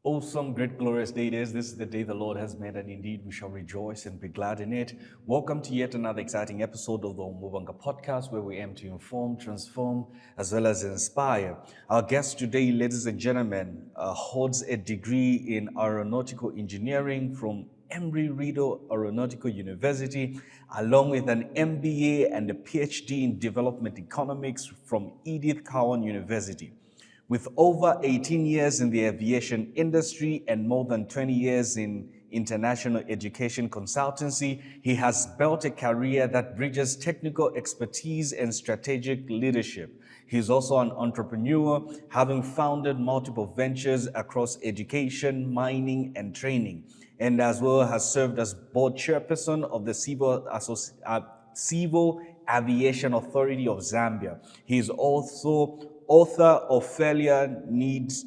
Awesome, great, glorious day it is. This is the day the Lord has made, and indeed we shall rejoice and be glad in it. Welcome to yet another exciting episode of the Umubanga podcast, where we aim to inform, transform, as well as inspire. Our guest today, ladies and gentlemen, holds a degree in aeronautical engineering from Embry-Rideau Aeronautical University, along with an MBA and a PhD in development economics from Edith Cowan University. With over 18 years in the aviation industry and more than 20 years in international education consultancy, he has built a career that bridges technical expertise and strategic leadership. He is also an entrepreneur, having founded multiple ventures across education, mining, and training, and as well has served as board chairperson of the Civil Aviation Authority of Zambia. He is also author of Failure Needs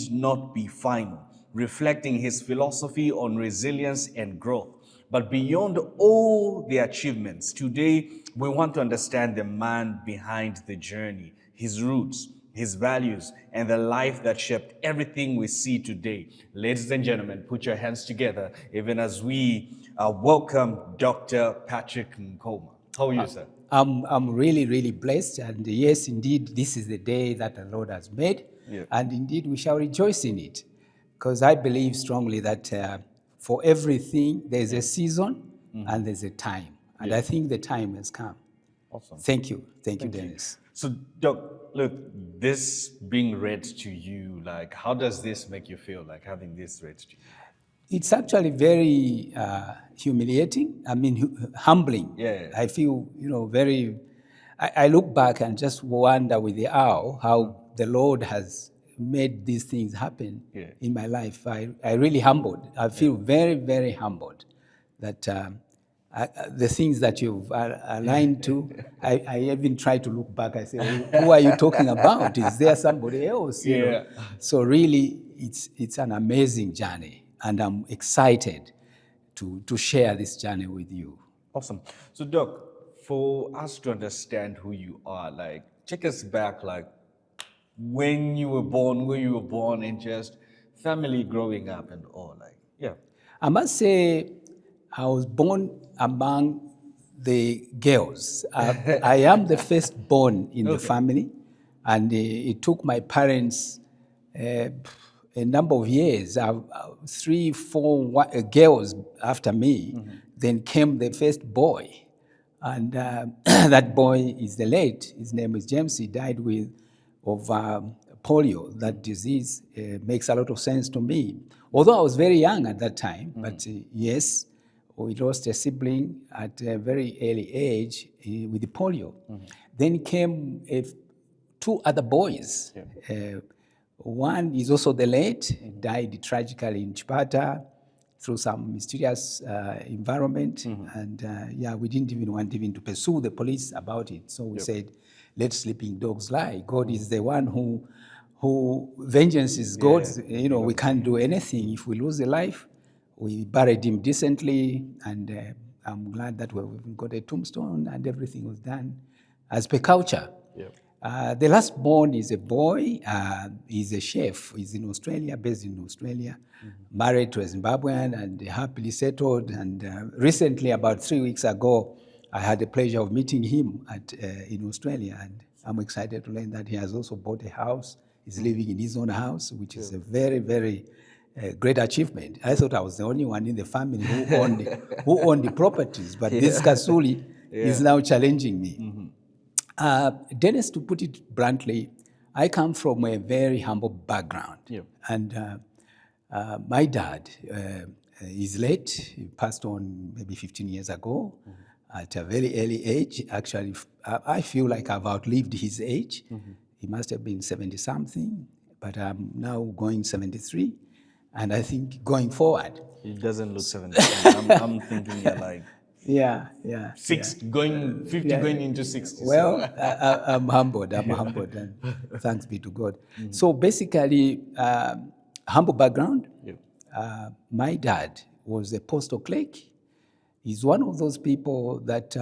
Not Be Final, reflecting his philosophy on resilience and growth. But beyond all the achievements, today we want to understand the man behind the journey, his roots, his values, and the life that shaped everything we see today. Ladies and gentlemen, put your hands together even as we welcome Dr. Patrick Nkhoma. How are you, sir? I'm really, really blessed. And yes, indeed, this is the day that the Lord has made. Yeah. And indeed, we shall rejoice in it. Because I believe strongly that for everything, there's a season and there's a time. And I think the time has come. Awesome. Thank you. Thank you, Dennis. So, Doc, look, this being read to you, like, how does this make you feel, like having this read to you? It's actually very humiliating. I mean, humbling. Yeah. I feel, very. I look back and just wonder with the awe how the Lord has made these things happen in my life. I really humbled. I feel very, very humbled that the things that you've aligned to. I even try to look back. I say, who are you talking about? Is there somebody else? You know? So really, it's an amazing journey. And I'm excited to share this journey with you. Awesome. So, Doc, for us to understand who you are, like, take us back, like, when you were born, where you were born, and just family growing up and all, like, yeah. I must say, I was born among the girls. I am the firstborn in the family, and it took my parents a number of years, 3, 4 girls after me, then came the first boy. And that boy is the late. His name is James. He died of polio. That disease makes a lot of sense to me. Although I was very young at that time, but yes, we lost a sibling at a very early age with the polio. Then came 2 other boys. One is also the late, died tragically in Chipata through some mysterious environment. And we didn't even want even to pursue the police about it. So we said, let sleeping dogs lie. God is the one who vengeance is God's. We can't do anything. If we lose a life, we buried him decently. And I'm glad that we've got a tombstone and everything was done as per culture. The last born is a boy. He's a chef. He's in Australia, based in Australia, married to a Zimbabwean and happily settled. And recently, about 3 weeks ago, I had the pleasure of meeting him in Australia. And I'm excited to learn that he has also bought a house. He's living in his own house, which is a very, very great achievement. I thought I was the only one in the family who owned the properties. But this Kasuli is now challenging me. Dennis, to put it bluntly, I come from a very humble background. And my dad is late. He passed on maybe 15 years ago at a very early age. Actually, I feel like I've outlived his age. He must have been 70-something, but I'm now going 73, and I think going forward. It doesn't look 73. I'm thinking you're like Yeah. 50 going into 60. Well, So. I'm humbled, and thanks be to God. So basically, humble background. My dad was a postal clerk. He's one of those people that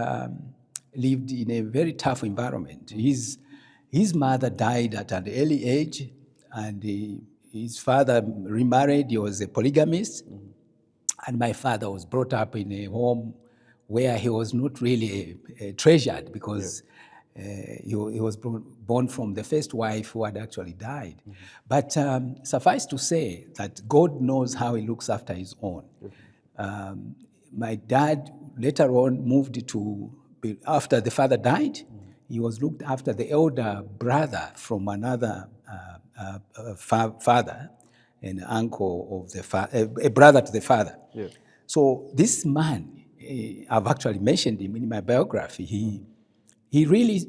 lived in a very tough environment. His mother died at an early age, and his father remarried. He was a polygamist. And my father was brought up in a home where he was not really treasured, because he was born from the first wife who had actually died. But suffice to say that God knows how he looks after his own. My dad later on moved to, after the father died, he was looked after the elder brother from another father, an uncle of the a brother to the father. Yeah. So this man, I've actually mentioned him in my biography. He really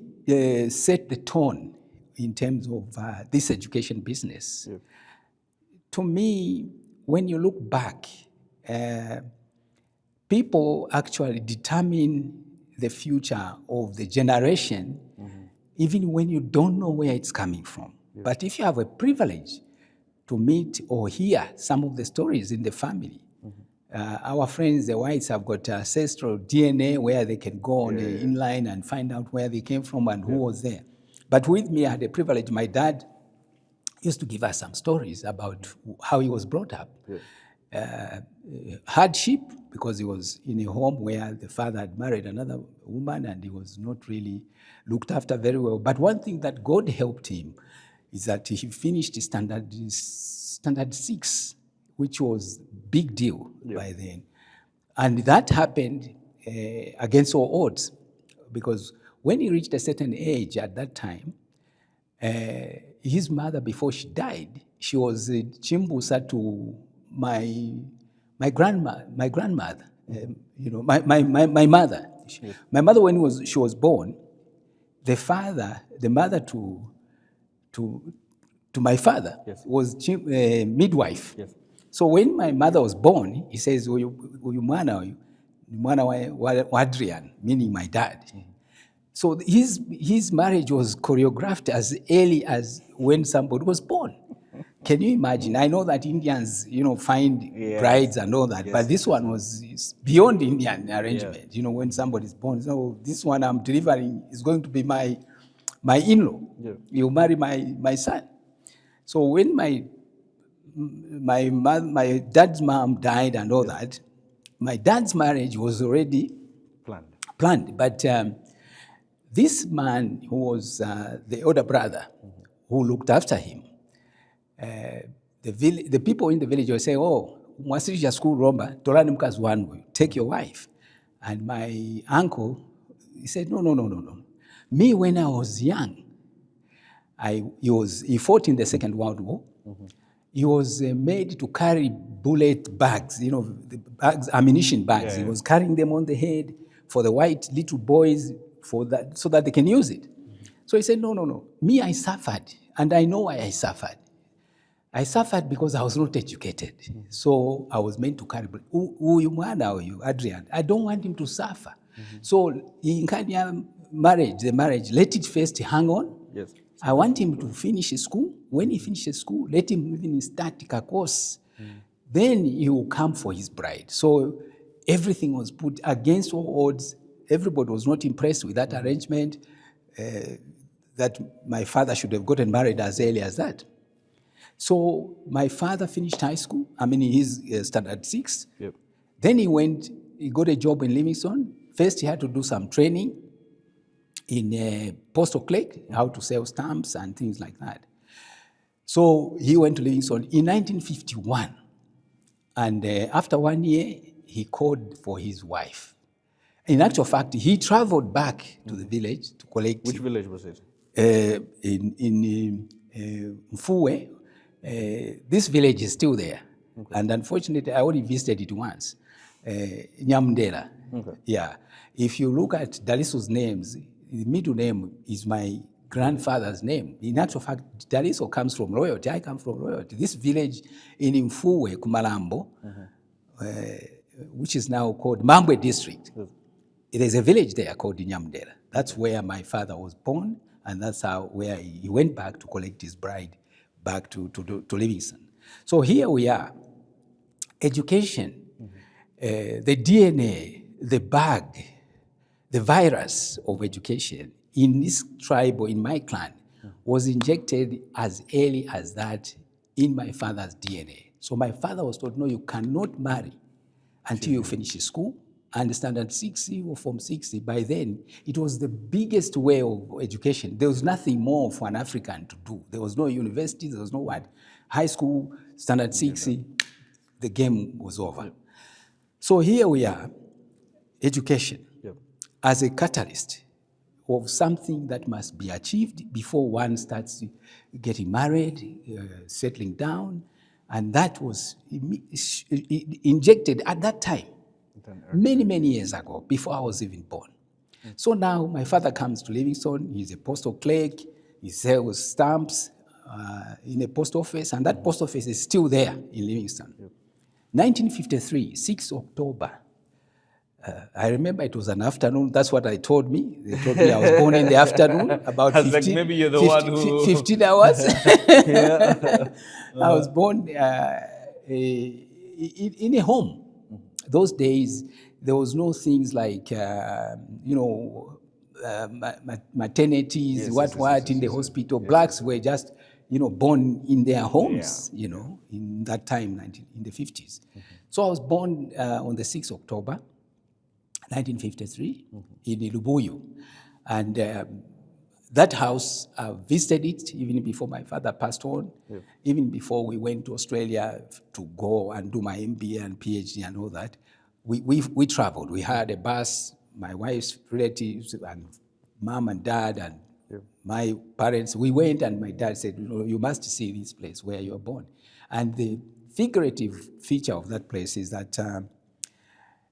set the tone in terms of this education business. Yeah. To me, when you look back, people actually determine the future of the generation, even when you don't know where it's coming from. Yeah. But if you have a privilege to meet or hear some of the stories in the family, our friends, the whites, have got ancestral DNA where they can go on the inline and find out where they came from and who was there. But with me, I had a privilege. My dad used to give us some stories about how he was brought up. Hardship, because he was in a home where the father had married another woman and he was not really looked after very well. But one thing that God helped him is that he finished standard 6, which was big deal by then. And that happened against all odds, because when he reached a certain age at that time, his mother, before she died, she was chimbusa to my grandmother, my mother. My mother, when she was born, the mother to my father was midwife. Yes. So when my mother was born, he says, "Uyu mwana wa Adrian," meaning my dad. So his marriage was choreographed as early as when somebody was born. Can you imagine? I know that Indians, find brides and all that, but this one was beyond Indian arrangement. Yeah. When somebody's born, so this one I'm delivering is going to be my in-law. Yeah. You marry my son. So when my dad's mom died and all that, my dad's marriage was already planned. But this man who was the older brother, who looked after him, the people in the village were saying, "Oh, mwasirisha school romba, tolani mkazi wangu, take your wife." And my uncle, he said, No. Me, when I was young, he fought in the Second World War. He was made to carry bullet bags, the bags, ammunition bags. He was carrying them on the head for the white little boys, so that they can use it. So he said, No. Me, I suffered, and I know why I suffered. I suffered because I was not educated. So I was meant to carry bullet. Adrian, I don't want him to suffer. So in the marriage, let it first hang on. Yes. I want him to finish school. When he finishes school, let him even start a course. Then he will come for his bride. So everything was put against all odds. Everybody was not impressed with that arrangement, that my father should have gotten married as early as that. So my father finished high school. He's standard 6. Yep. Then he got a job in Livingstone. First, he had to do some training in a postal clerk, how to sell stamps and things like that. So he went to Livingstone in 1951. And after 1 year, he called for his wife. In actual fact, he traveled back to the village to collect. Which village was it? In Mfuwe. This village is still there. Okay. And unfortunately, I only visited it once. Nyamdela. Okay. Yeah. If you look at Dalisu's names, the middle name is my grandfather's name. In actual fact, Daliso comes from royalty. I come from royalty. This village in Mfuwe, Kumalambo, which is now called Mambwe district. There's a village there called Nyamdera. That's where my father was born, and that's where he went back to collect his bride back to Livingston. So here we are. Education, the DNA, the bug, the virus of education in this tribe or in my clan was injected as early as that in my father's DNA. So my father was told, no, you cannot marry until you finish school and standard 60 or form 60. By then, it was the biggest way of education. There was nothing more for an African to do. There was no university, there was no what. High school, standard 60, the game was over. So here we are, education as a catalyst of something that must be achieved before one starts getting married, settling down, and that was injected at that time, many, many years ago, before I was even born. So now my father comes to Livingston, he's a postal clerk, he sells stamps in a post office, and that post office is still there in Livingston. 1953, 6 October, I remember it was an afternoon. That's what they told me. They told me I was born in the afternoon, about 15, like maybe you're the 15, one who... 15 hours. I was born in a home. Those days, there was no things like, maternities, in the hospital. Blacks were just, born in their homes, in that time, in the 50s. So I was born on the 6th October, 1953, in Lubuyu. And that house, I visited it even before my father passed on, even before we went to Australia to go and do my MBA and PhD and all that. We traveled. We had a bus, my wife's relatives and mom and dad and my parents. We went, and my dad said, you must see this place where you were born. And the figurative feature of that place is that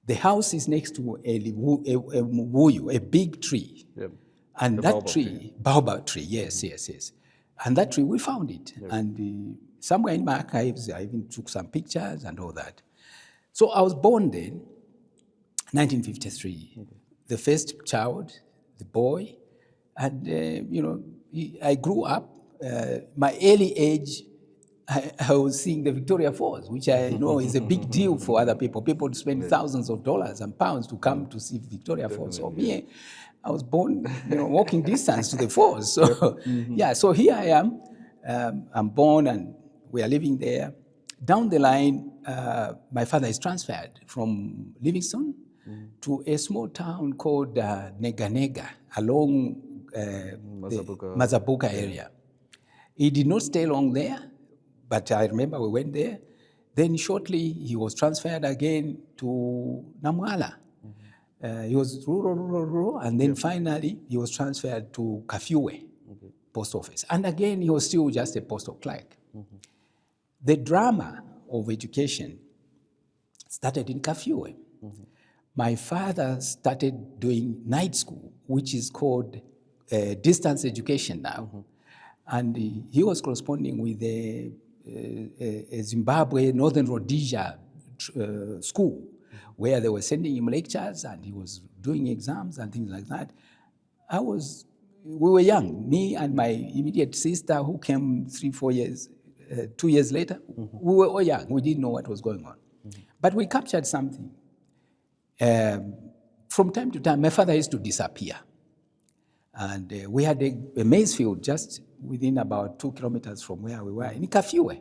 the house is next to a big tree. And that tree, baobab tree, yes. And that tree, we found it. And somewhere in my archives, I even took some pictures and all that. So I was born then, 1953, the first child, the boy. And, I grew up. My early age, I was seeing the Victoria Falls, which I know is a big deal for other people. People spend thousands of dollars and pounds to come to see Victoria Falls. So me, I was born, walking distance to the falls. So so here I am. I'm born, and we are living there. Down the line, my father is transferred from Livingston to a small town called Nega along the Mazabuka area. He did not stay long there, but I remember we went there. Then shortly, he was transferred again to Namwala. He was rural, and then finally, he was transferred to Kafiwe post office. And again, he was still just a postal clerk. The drama of education started in Kafiwe. My father started doing night school, which is called distance education now. And he was corresponding with a Zimbabwe, Northern Rhodesia school, where they were sending him lectures, and he was doing exams and things like that. We were young, me and my immediate sister, who came 2 years later. We were all young, we didn't know what was going on. But we captured something. From time to time, my father used to disappear. And we had a maize field just within about 2 kilometers from where we were, in Kafiwe.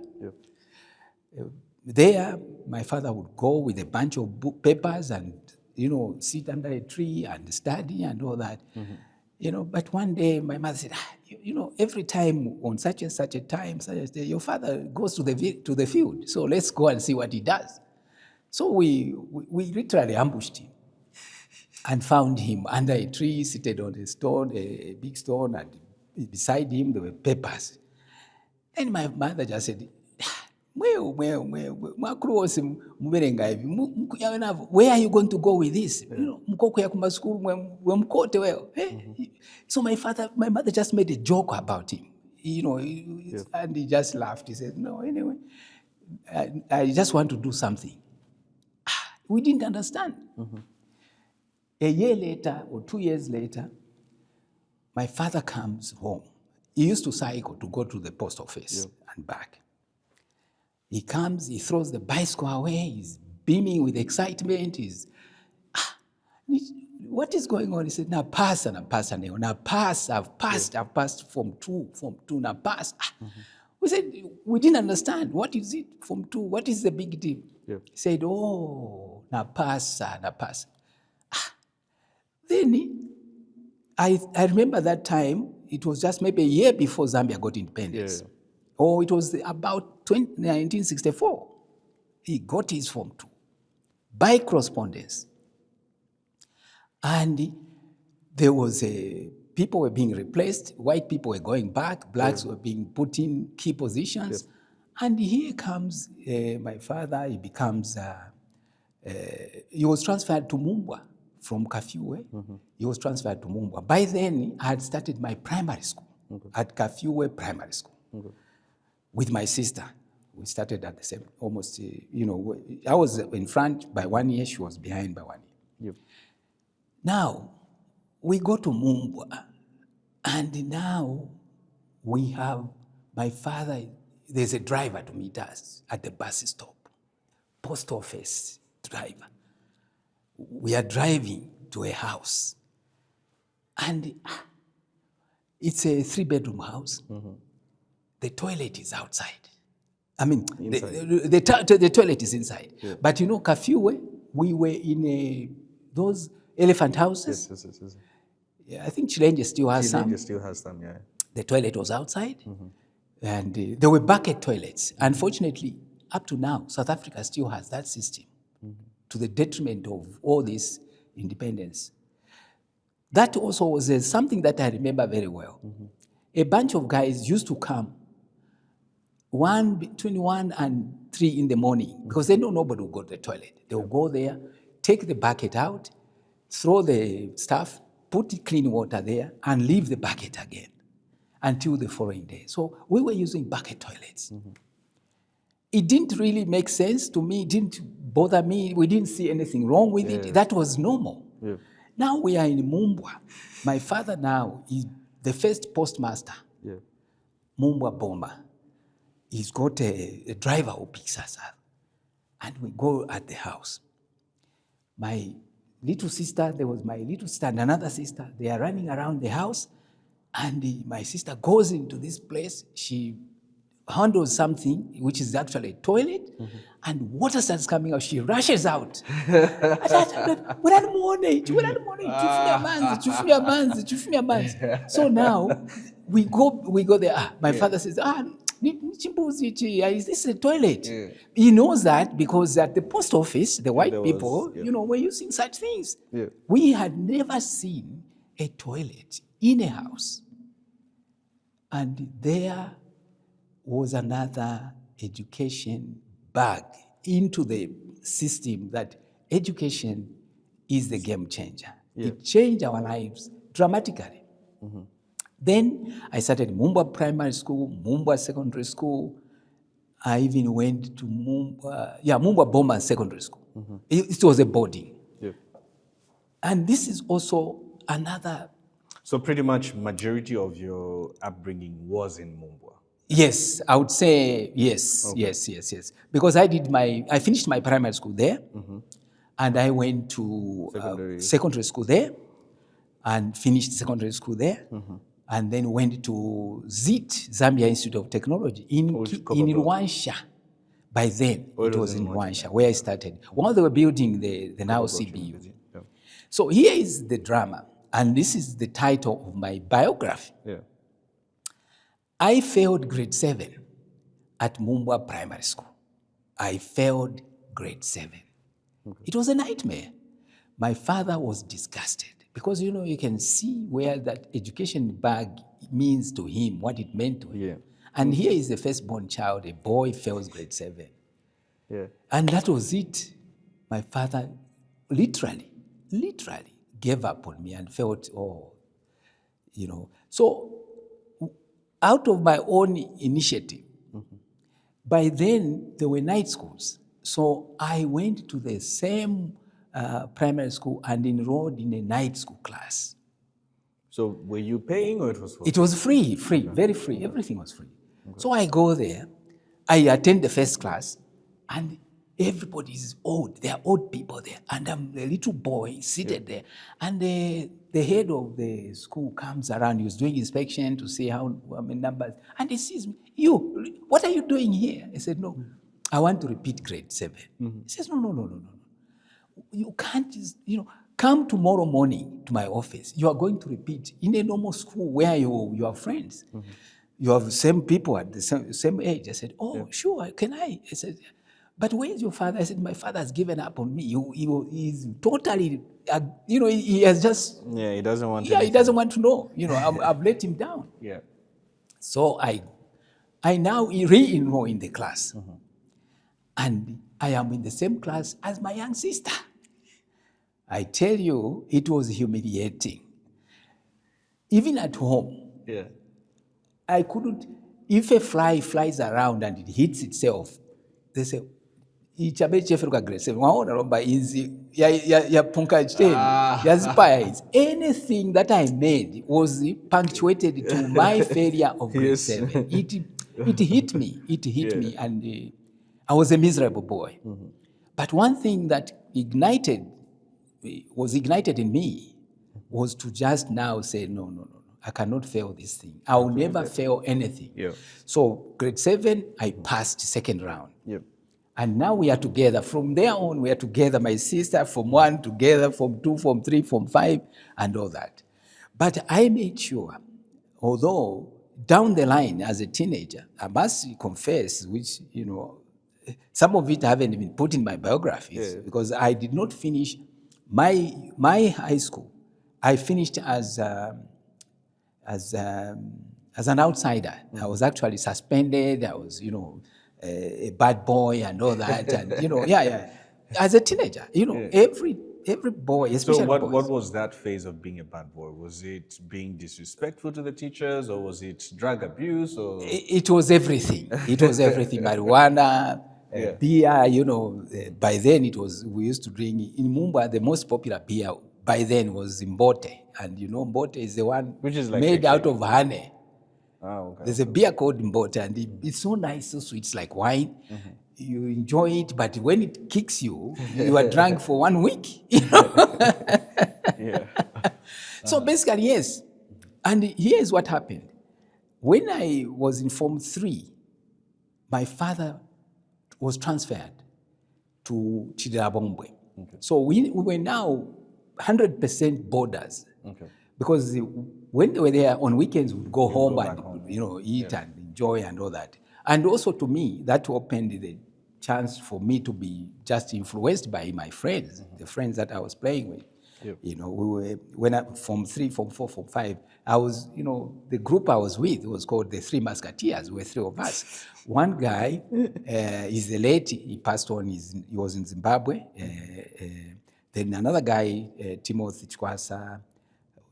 There, my father would go with a bunch of papers and, sit under a tree and study and all that. But one day my mother said, every time on such and such a time, such a day, your father goes to the field. So let's go and see what he does. So we literally ambushed him and found him under a tree, seated on a stone, a big stone, and beside him there were papers. And my mother just said, mwakuru wose muberenga hivi yawe navo, where are you going to go with this? Mkoko ya kumaskuru mwe mkote wewe. So my mother just made a joke about him, and he just laughed. He said, no, anyway, I just want to do something. We didn't understand. A year later or 2 years later, my father comes home. He used to cycle to go to the post office and back. He comes, he throws the bicycle away, he's beaming with excitement. What is going on? He said, I've passed, I've passed Form 2, now pass. We said, we didn't understand. What is it, Form 2? What is the big deal? He said, oh, now pass. Then I remember that time, it was just maybe a year before Zambia got independence. Or it was about 1964. He got his Form 2 by correspondence. And there was people were being replaced, white people were going back, blacks were being put in key positions. And here comes my father, he becomes, he was transferred to Mumbwa from Kafue. He was transferred to Mumbwa. By then, I had started my primary school at Kafue Primary School with my sister. We started at the same, almost, I was in front by 1 year, she was behind by 1 year. Now, we go to Mumbwa, and now we have my father, there's a driver to meet us at the bus stop, post office driver. We are driving to a house, and it's a 3-bedroom house. The toilet is outside. I mean, the toilet is inside. But Kafue, we were in those elephant houses. Yes. Yeah, I think Chilenge still has some. Chilenge still has some, yeah. The toilet was outside, and there were bucket toilets. Unfortunately, up to now, South Africa still has that system, to the detriment of all this independence. That also was something that I remember very well. A bunch of guys used to come between 1 and 3 in the morning, because they know nobody will go to the toilet. They will go there, take the bucket out, throw the stuff, put clean water there, and leave the bucket again until the following day. So we were using bucket toilets. It didn't really make sense to me. It didn't bother me. We didn't see anything wrong with it. That was normal. Now we are in Mumbwa. My father now is the first postmaster. Mumbwa Bomba. He's got a driver who picks us up. And we go at the house. My little sister, there was my little sister and another sister. They are running around the house. And my sister goes into this place. She handles something, which is actually a toilet. And water starts coming out. She rushes out. So now we go there. My father says, is this a toilet? He knows that because at the post office, the white people, were using such things. We had never seen a toilet in a house. And there was another education bag into the system, that education is the game changer. It changed our lives dramatically. Then I started Mumbwa Primary School, Mumbwa Secondary School. I even went to Mumbwa Bomba Secondary School. It was a boarding. And this is also another. So pretty much majority of your upbringing was in Mumbwa? Yes, I would say yes, yes. Because I finished my primary school there, and I went to secondary school there, and finished secondary school there, and then went to ZIT, Zambia Institute of Technology, in Rwansha. By then, it was in Rwansha, where I started. While they were building the now CBU. So here is the drama, and this is the title of my biography. I failed grade 7 at Mumbwa Primary School. I failed grade 7. It was a nightmare. My father was disgusted because, you can see where that education bag means to him, what it meant to him. And here is the firstborn child, a boy, fails grade 7. Yeah. And that was it. My father literally gave up on me and felt, So out of my own initiative, by then there were night schools. So I went to the same primary school and enrolled in a night school class. So were you paying or it was free? It was free, very free. Everything was free. So I go there, I attend the first class, and everybody is old. There are old people there. And I'm the little boy seated there. And the head of the school comes around. He was doing inspection to see how many numbers. And he sees me. You, what are you doing here? I said, no, I want to repeat grade 7. He says, no. You can't just, come tomorrow morning to my office. You are going to repeat in a normal school where you are friends. You have the same people at the same age. I said, sure, can I? I said, but where's your father? I said, my father has given up on me. He's totally, he has just... Yeah, he doesn't want he doesn't want to know. I've let him down. Yeah. So I now re-enroll in the class. And I am in the same class as my young sister. I tell you, it was humiliating. Even at home, I couldn't... If a fly flies around and it hits itself, they say, ichabecheferuka grade 7 waona romba inzi ya punka chiteni yazipa. Anything that I made was punctuated to my failure of grade 7. It hit me. It hit me, and I was a miserable boy. But one thing that was ignited in me was to just now say, no, I cannot fail this thing. I will never fail anything. So grade 7, I passed second round. And now we are together. From there on, we are together. My sister, from 1 together, from 2, from 3, from 5, and all that. But I made sure, although down the line as a teenager, I must confess, which, some of it I haven't even put in my biographies, because I did not finish my high school. I finished as an outsider. I was actually suspended. I was, a bad boy and all that, and as a teenager, every boy, especially so what boys. was that phase of being a bad boy? Was it being disrespectful to the teachers, or was it drug abuse, or it was everything. It was everything. Marijuana, beer. By then we used to drink in Mumbai. The most popular beer by then was Mbote, and Mbote is the one which is like made out of honey. Okay. There's a beer called Mbote, and it's so nice, so sweet. It's like wine. You enjoy it, but when it kicks you, you are drunk for 1 week. So basically, yes. And here's what happened. When I was in Form 3, my father was transferred to Chidabombe. So we were now 100% boarders. Because when they were there on weekends, we'd go home and eat and enjoy and all that. And also to me, that opened the chance for me to be just influenced by my friends, the friends that I was playing with. We were, when I Form 3, Form 4, Form 5, I was, the group I was with was called the Three Musketeers. We were 3 of us. One guy is the late, he passed on, he was in Zimbabwe. Then another guy, Timothy Chikwasa,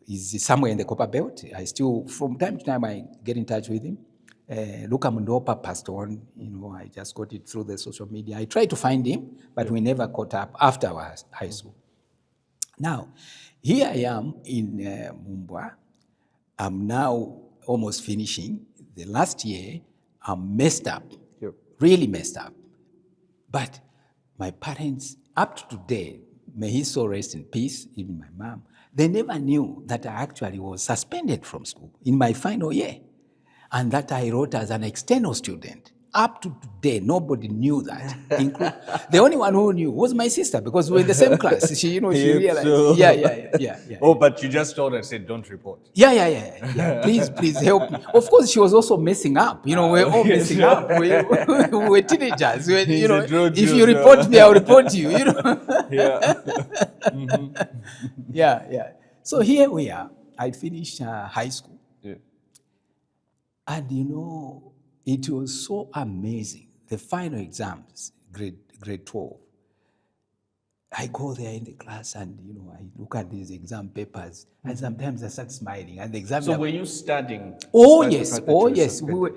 is somewhere in the Copper Belt. I still, from time to time, I get in touch with him. Luka Mundopa passed on. I just got it through the social media. I tried to find him, but we never caught up after our high school. Now, here I am in Mumbai. I'm now almost finishing. The last year, I'm messed up, really messed up. But my parents, up to today, may his soul rest in peace, even my mom, they never knew that I actually was suspended from school in my final year, and that I wrote as an external student. Up to today, nobody knew that. The only one who knew was my sister, because we were in the same class. She realized. So... Yeah. But you just told her, said, don't report. Yeah. Please help me. Of course, she was also messing up. We're all messing up. We were teenagers. If you report me, I'll report you. Yeah. So here we are. I finished high school. And it was so amazing. The final exams, grade 12, I go there in the class and, I look at these exam papers and sometimes I start smiling. And the examiner... So were you studying? Oh, yes. Oh, yes. We were,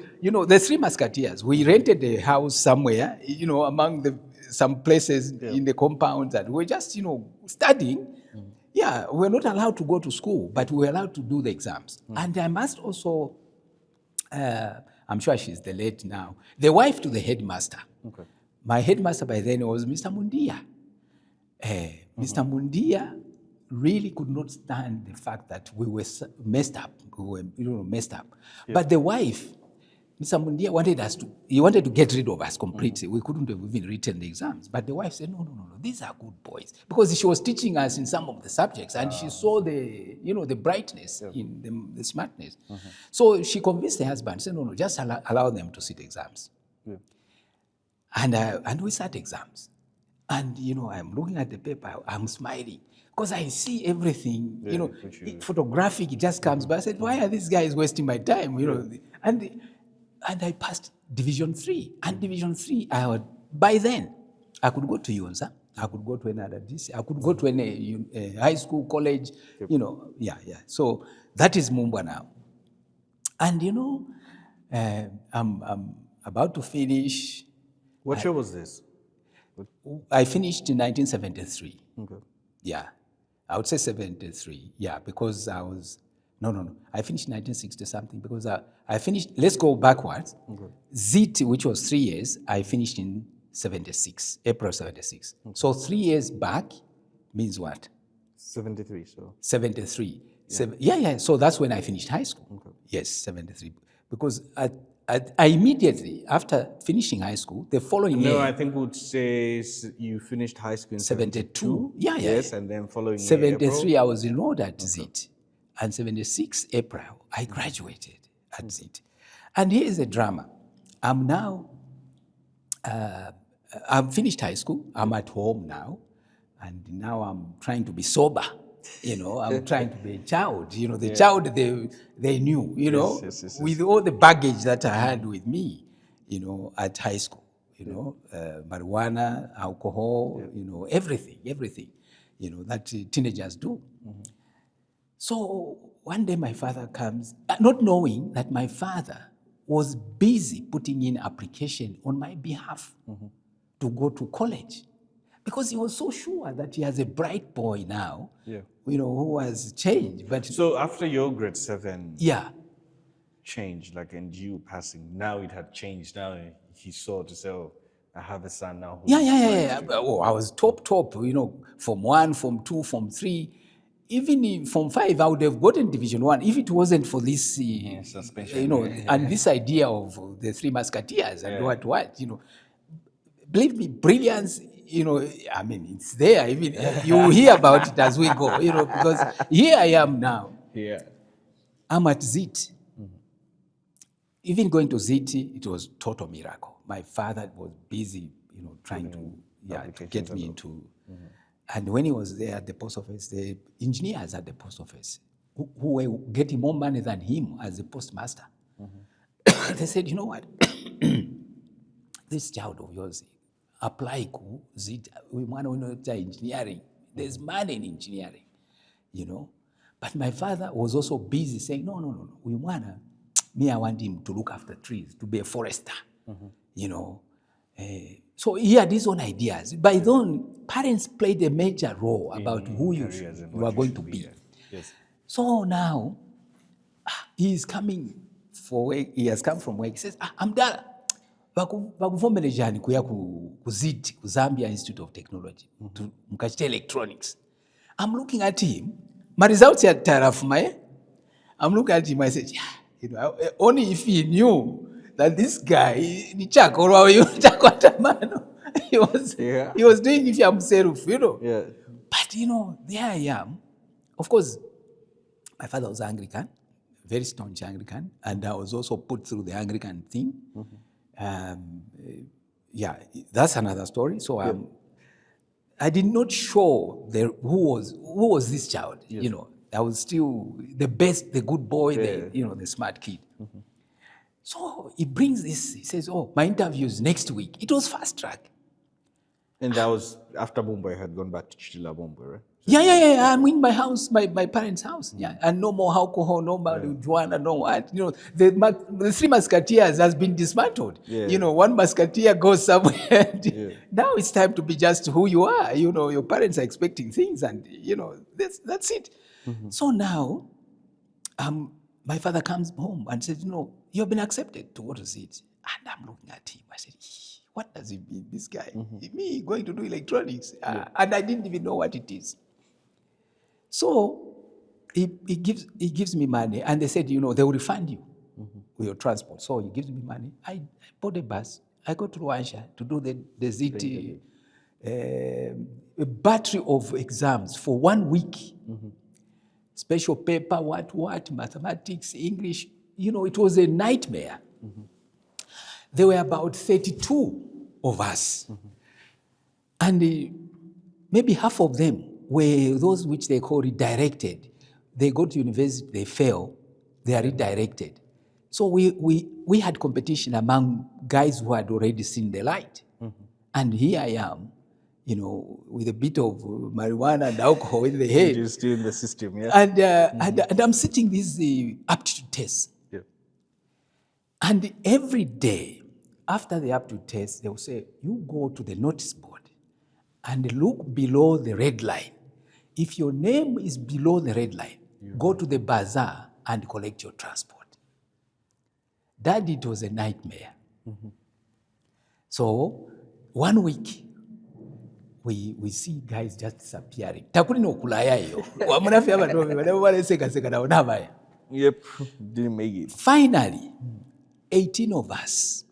the Three Musketeers, we rented a house somewhere, among some places in the compounds, and we were just, studying. Yeah, we're not allowed to go to school, but we were allowed to do the exams. And I must also, I'm sure she's the late now, the wife to the headmaster. Okay. My headmaster by then was Mr. Mundia. Mr. Mundia really could not stand the fact that we were messed up. We were, messed up. Yeah. But the wife, Mr. Mundia wanted to get rid of us completely. We couldn't have even written the exams. But the wife said, no, these are good boys. Because she was teaching us in some of the subjects and she saw the, the brightness in the smartness. So she convinced the husband, said, no, just allow them to sit exams. Yeah. And we sat exams. And, I'm looking at the paper, I'm smiling. Because I see everything, photographic, it just comes by. I said, why are these guys wasting my time? And I passed Division 3. And Division 3, by then, I could go to Yonza, I could go to another DC, I could go to any high school, college, So that is Mwamba now. And, I'm about to finish. What year was this? I finished in 1973. Okay. Yeah, I would say 73. Yeah, because I was, no. I finished in 1960 something because I finished, let's go backwards. Okay. ZIT, which was 3 years, I finished in 76, April 76. Okay. So 3 years back means what? 73, so. 73. Yeah. So that's when I finished high school. Okay. Yes, 73. Because I immediately, after finishing high school, the following year... No, I think we'd say you finished high school in 72. Yeah. Yes, and then following 73, year, I was enrolled at ZIT. And 76, April, I graduated at ZIT. And here is the drama. I'm now... I've finished high school. I'm at home now. And now I'm trying to be sober. I'm trying to be a child. The child they knew, yes. With all the baggage that I had with me, at high school, marijuana, alcohol, everything, that teenagers do. Mm-hmm. So one day my father comes, not knowing that my father was busy putting in application on my behalf to go to college. Because he was so sure that he has a bright boy now, who has changed. But so after your grade 7 change, and you passing, now it had changed. Now he saw to say, oh, I have a son now. Yeah. Oh, I was top, Form 1, Form 2, Form 3. Even in Form 5, I would have gotten Division 1 if it wasn't for this, suspension, and this idea of the Three Musketeers and what. Believe me, brilliance... it's there. Even you hear about it as we go, because here I am now. Yeah. I'm at ZIT. Mm-hmm. Even going to ZIT, it was total miracle. My father was busy, trying to get me into. Mm-hmm. And when he was there at the post office, the engineers at the post office, who were getting more money than him as a postmaster, they said, you know what, this child of yours, apply ku ZIT, we want to engineering. There's money in engineering, But my father was also busy saying, no. I want him to look after trees, to be a forester, So he had his own ideas. By then, parents played a major role about who you are going to be. Yes. So now, he is coming for work. He has come from work. He says, I'm done. Bakuvomere jani kuya ku ZIT, ku Zambia Institute of Technology, to mukachita electronics. I'm looking at him. My results are terrifying. I'm looking at him. I said, only if he knew that this guy, he was doing it himself, Yeah. But there I am. Of course, my father was Anglican, very staunch Anglican, and I was also put through the Anglican thing. That's another story. So I did not show who was this child. I was still the best, the good boy, the smart kid. So he brings this, he says, oh, my interview is next week. It was fast track. And that was after Mumbai had gone back to Chitila Mumbai, right? Yeah. I'm in my house, my parents' house. Yeah, and no more alcohol, no more Wana, no what. The Three Musketeers has been dismantled. Yeah. One musketeer goes somewhere. Now it's time to be just who you are. Your parents are expecting things, and that's it. So now, my father comes home and says, you have been accepted to what is it? And I'm looking at him. I said, what does it mean, this guy? Me going to do electronics? And I didn't even know what it is. So he gives me money, and they said, they will refund you with your transport. So he gives me money. I bought a bus. I go to Rwanda to do the ZT, a battery of exams for 1 week. Special paper, what, mathematics, English. It was a nightmare. There were about 32 of us. And maybe half of them were those which they call redirected. They go to university, they fail, they are redirected. So we had competition among guys who had already seen the light. And here I am, with a bit of marijuana and alcohol in the head. You're still in the system, yeah? And I'm sitting these aptitude tests. Yeah. And every day, after the aptitude test, they will say, you go to the notice board and look below the red line. If your name is below the red line, go to the bazaar and collect your transport. That it was a nightmare. So 1 week, we see guys just disappearing. Takuli no kulaya yo. Wamunafia batobe, whatever wale seka na onabaya. Yep, didn't make it. Finally, 18 of us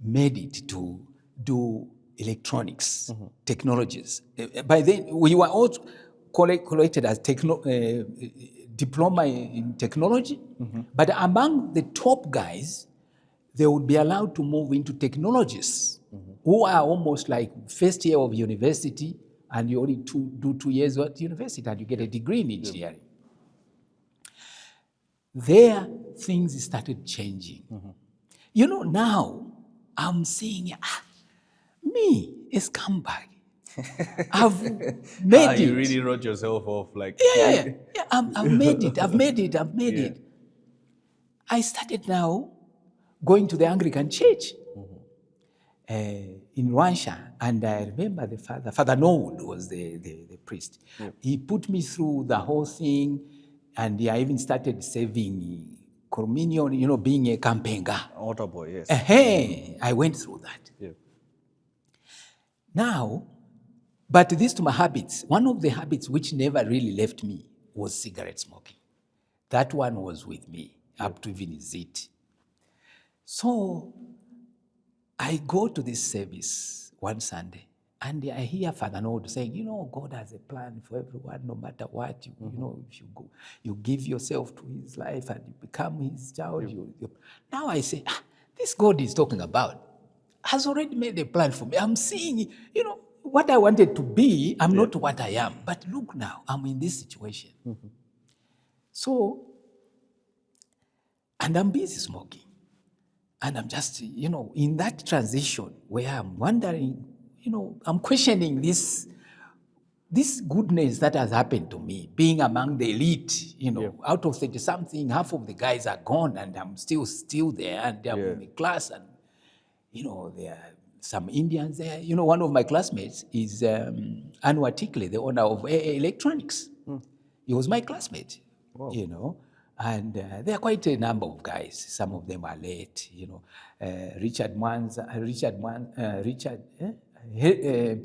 made it to do electronics, technologies. By then, we were all collected as diploma in technology, but among the top guys, they would be allowed to move into technologies who are almost like first year of university, and you only do 2 years at university and you get a degree in engineering. There, things started changing. Now I'm saying, me, a scumbag. I've made it. You really wrote yourself off like... Yeah, I've made it. I started now going to the Anglican church in Rwanda, and I remember the Father Norwood was the priest. He put me through the whole thing, and I even started saving communion, being a Kampenga. Altar boy, yes. I went through that. Yeah. Now, but these to my habits, one of the habits which never really left me was cigarette smoking. That one was with me up to even zit. So I go to this service one Sunday, and I hear Father Nod saying, God has a plan for everyone, no matter what. If you go, you give yourself to his life and you become his child. Now I say, this God is talking about has already made a plan for me. I'm seeing, what I wanted to be, I'm not what I am. But look now, I'm in this situation. So, and I'm busy smoking. And I'm just, in that transition where I'm wondering, I'm questioning this goodness that has happened to me, being among the elite, out of 30-something, half of the guys are gone, and I'm still there, and I'm in the class, and, there are some Indians there. One of my classmates is Anu Atikle, the owner of AA Electronics. He was my classmate, and there are quite a number of guys. Some of them are late,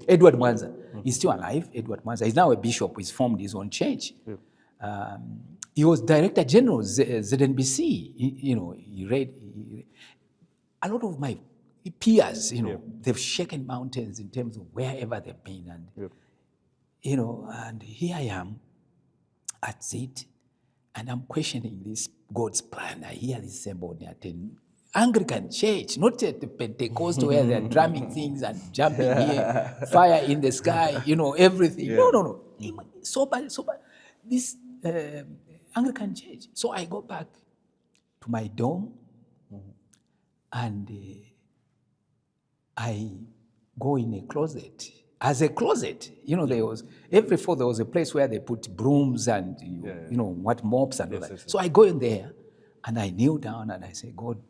Edward Mwanza is still alive. Edward Mwanza is now a bishop. He's formed his own church. He was Director General ZNBC. He read a lot of my peers. They've shaken mountains in terms of wherever they've been, and and here I am at it, and I'm questioning this God's plan. I hear this ceremony at an Anglican church, not at the Pentecost where they're drumming things and jumping here, fire in the sky, everything. No. Sober. This Anglican church. So I go back to my dorm, And I go in a closet. As a closet, there was, every floor there was a place where they put brooms and, mops and all that. So I go in there and I kneel down and I say, God,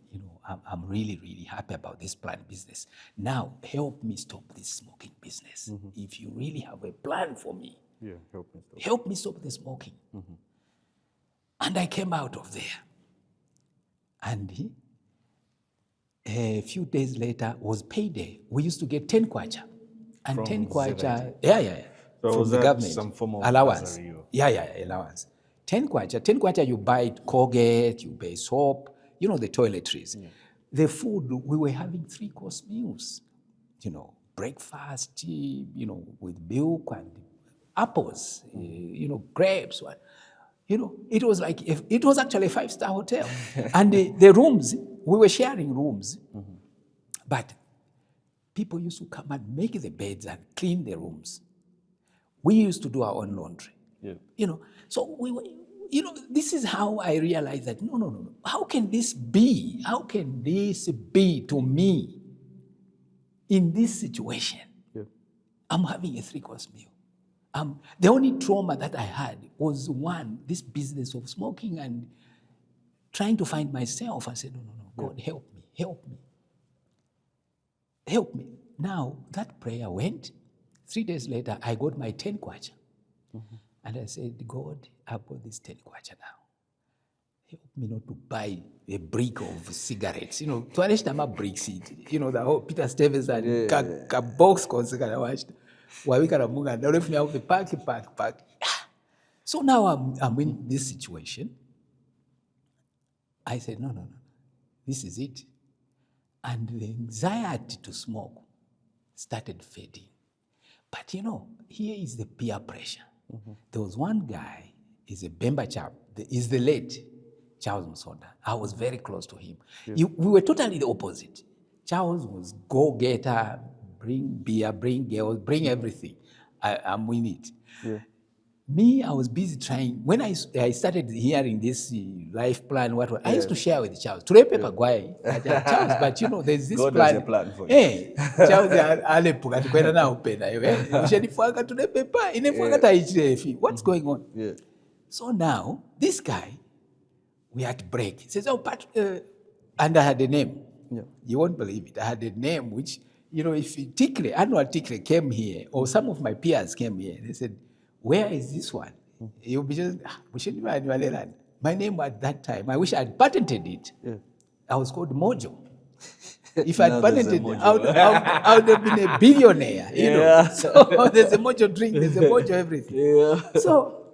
I'm really, really happy about this plant business. Now, help me stop this smoking business. If you really have a plan for me, help me stop the smoking. And I came out of there. And a few days later was payday. We used to get 10 kwacha. And From 10 kwacha, So from was the that government. some form of allowance. bursary or- Allowance. 10 kwacha, you buy Colgate, you buy soap, the toiletries. The food, we were having 3-course meals. Breakfast, tea, with milk and apples, grapes. It was like, it was actually a 5-star hotel. And the rooms, we were sharing rooms. But people used to come and make the beds and clean the rooms. We used to do our own laundry. So we were, this is how I realized that, no. How can this be? How can this be to me in this situation? I'm having a 3-course meal. The only trauma that I had was this business of smoking and trying to find myself. I said, no, God, help me, help me. Help me. Now, that prayer went. 3 days later, I got my 10 kwacha. And I said, God, I've got this 10 kwacha now. Help me not to buy a brick of cigarettes. Twaneshitama bricks, the whole Peter Stevens and ka box konsekana watched. Wawikara munga, they left me out the pack. So now I'm in this situation. I said, no. This is it. And the anxiety to smoke started fading. But here is the peer pressure. There was one guy, he's a Bemba chap, he's the late Charles Musonda. I was very close to him. We were totally the opposite. Charles was go-getter, bring beer, bring girls, bring everything. I'm with it. Me, I was busy trying. When I started hearing this life plan, I used to share with Charles. Charles, but there's this God plan. has a plan for you. Hey, Charles, kwenda na upenda. Ushanifuaka tunepepa, inefuaka taichirefi. What's going on? So now, this guy, we had to break. He says, and I had a name. You won't believe it. I had a name which, if Annual Tikre came here, or some of my peers came here, they said, where is this one? You'll be just, my name at that time, I wish I had patented it. I was called Mojo. If I'd patented it, I would have been a billionaire, So there's a Mojo drink, there's a Mojo everything. So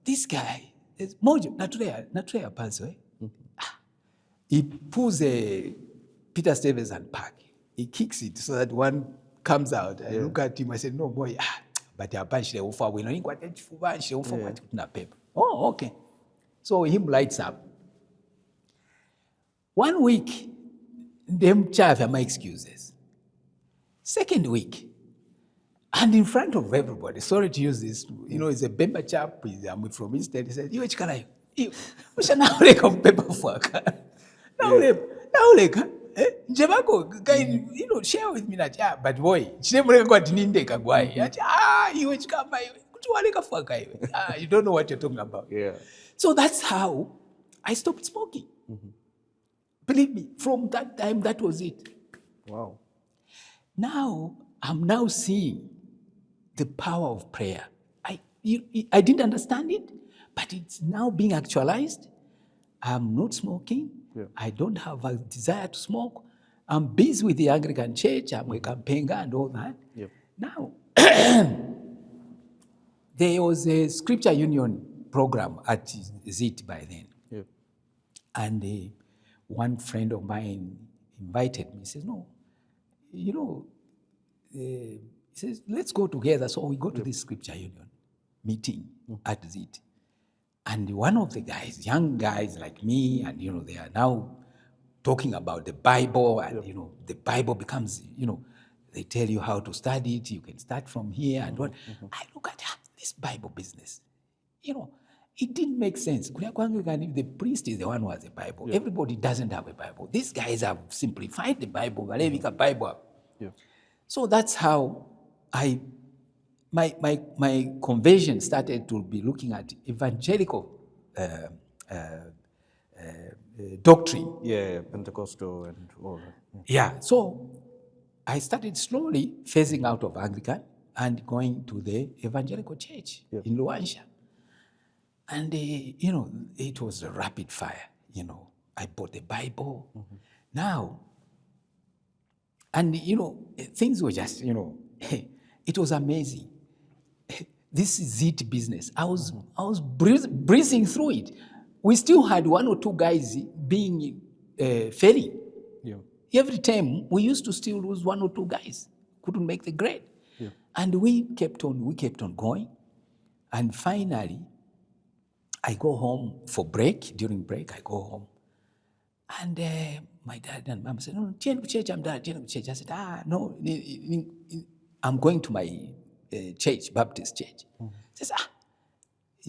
this guy, is Mojo, Natrea Panswe. He pulls a Peter Stevens and pack. He kicks it so that one comes out. I look at him, I said, no, boy, but I punch the offer. We know what paper. Oh, okay. So him lights up. 1 week, them chaff my excuses. 2nd week, and in front of everybody, sorry to use this, he's a Bemba chap, I'm from Instead. He said, you which can you should now like a paper for now Jabako, guy, share with me that, but boy, she never got Nindeka guy. You which come by you don't know what you're talking about. So that's how I stopped smoking. Believe me, from that time, that was it. Wow. Now, I'm now seeing the power of prayer. I didn't understand it, but it's now being actualized. I'm not smoking. I don't have a desire to smoke. I'm busy with the Anglican Church. I'm a campaigner and all that. Now, there was a scripture union program at ZIT by then. And one friend of mine invited me. He says, no, he says, let's go together. So we go to this scripture union meeting at ZIT. And one of the guys, young guys like me, and they are now talking about the Bible, and the Bible becomes, they tell you how to study it. You can start from here and what. I look at this Bible business. it didn't make sense. If the priest is the one who has a Bible, everybody doesn't have a Bible. These guys have simplified the Bible. Yeah. So that's how my conversion started to be looking at evangelical doctrine. Yeah, Pentecostal and all that. Yeah, so I started slowly phasing out of Anglican and going to the evangelical church in Luansha. And, it was a rapid fire, I bought the Bible. Now, and, things were just, it was amazing. This is it business. I was breezing through it. We still had one or two guys being failing. Yeah. Every time we used to still lose one or two guys, couldn't make the grade. Yeah. And we kept on going. And finally, I go home for break. During break, I go home. And my dad and mom said, no, church, I'm done. Church. I said, no, I'm going to my church, Baptist church. He says,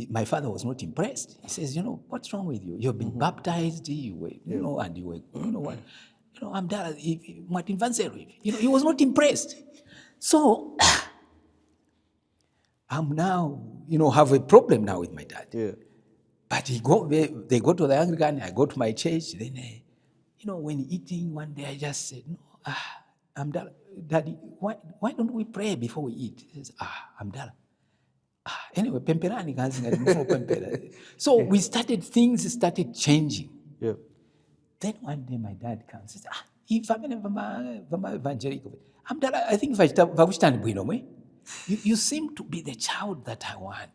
my father was not impressed. He says, what's wrong with you? You've been baptized, you were, and you were, what? I'm done. He was not impressed. So I'm now, have a problem now with my dad. Yeah. But they go to the Anglican, I go to my church. Then, when eating one day, I just said, no, I'm done. Daddy, why don't we pray before we eat? He says, I'm done. Anyway, so things started changing. Yeah. Then one day my dad comes and says, if I'm evangelical, I'm done. I think if you seem to be the child that I want.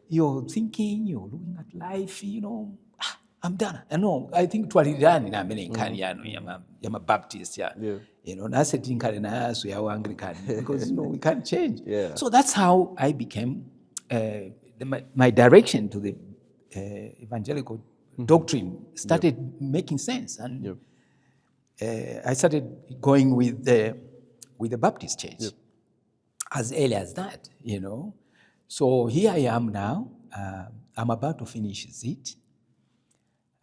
You're thinking, you're looking at life, I'm done. I think twalirani na American yama Baptist na setting na so ya Anglican because we can't change. Yeah. So that's how I became my direction to the evangelical doctrine started making sense, and I started going with the Baptist church as early as that, So here I am now. I'm about to finish ZIT.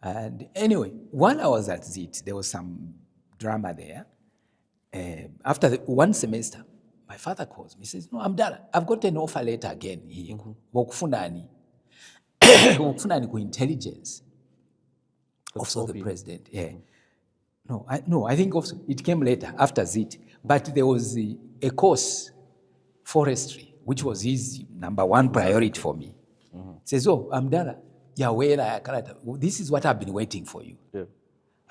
And anyway, while I was at ZIT, there was some drama there. After one semester, my father calls me. He says, no, I'm done. I've got an offer letter again. Wokufunani ku intelligence. Also the president. Yeah. No, I think also it came later, after ZIT. But there was a course, forestry, which was his number one priority for me. He says, I'm done. This is what I've been waiting for you. Yeah.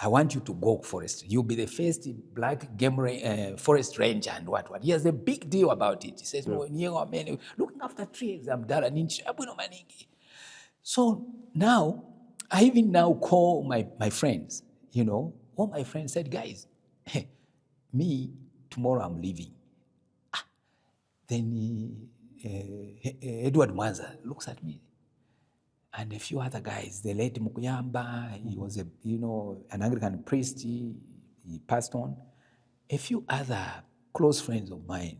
I want you to go forestry. You'll be the first black game forest ranger and what. He has a big deal about it. He says, looking after trees, I'm done. So now, I even now call my friends, all my friends said, guys, me, tomorrow I'm leaving. Then Edward Mwanza looks at me, and a few other guys. The late Mukuyamba, he was an Anglican priest. He passed on. A few other close friends of mine,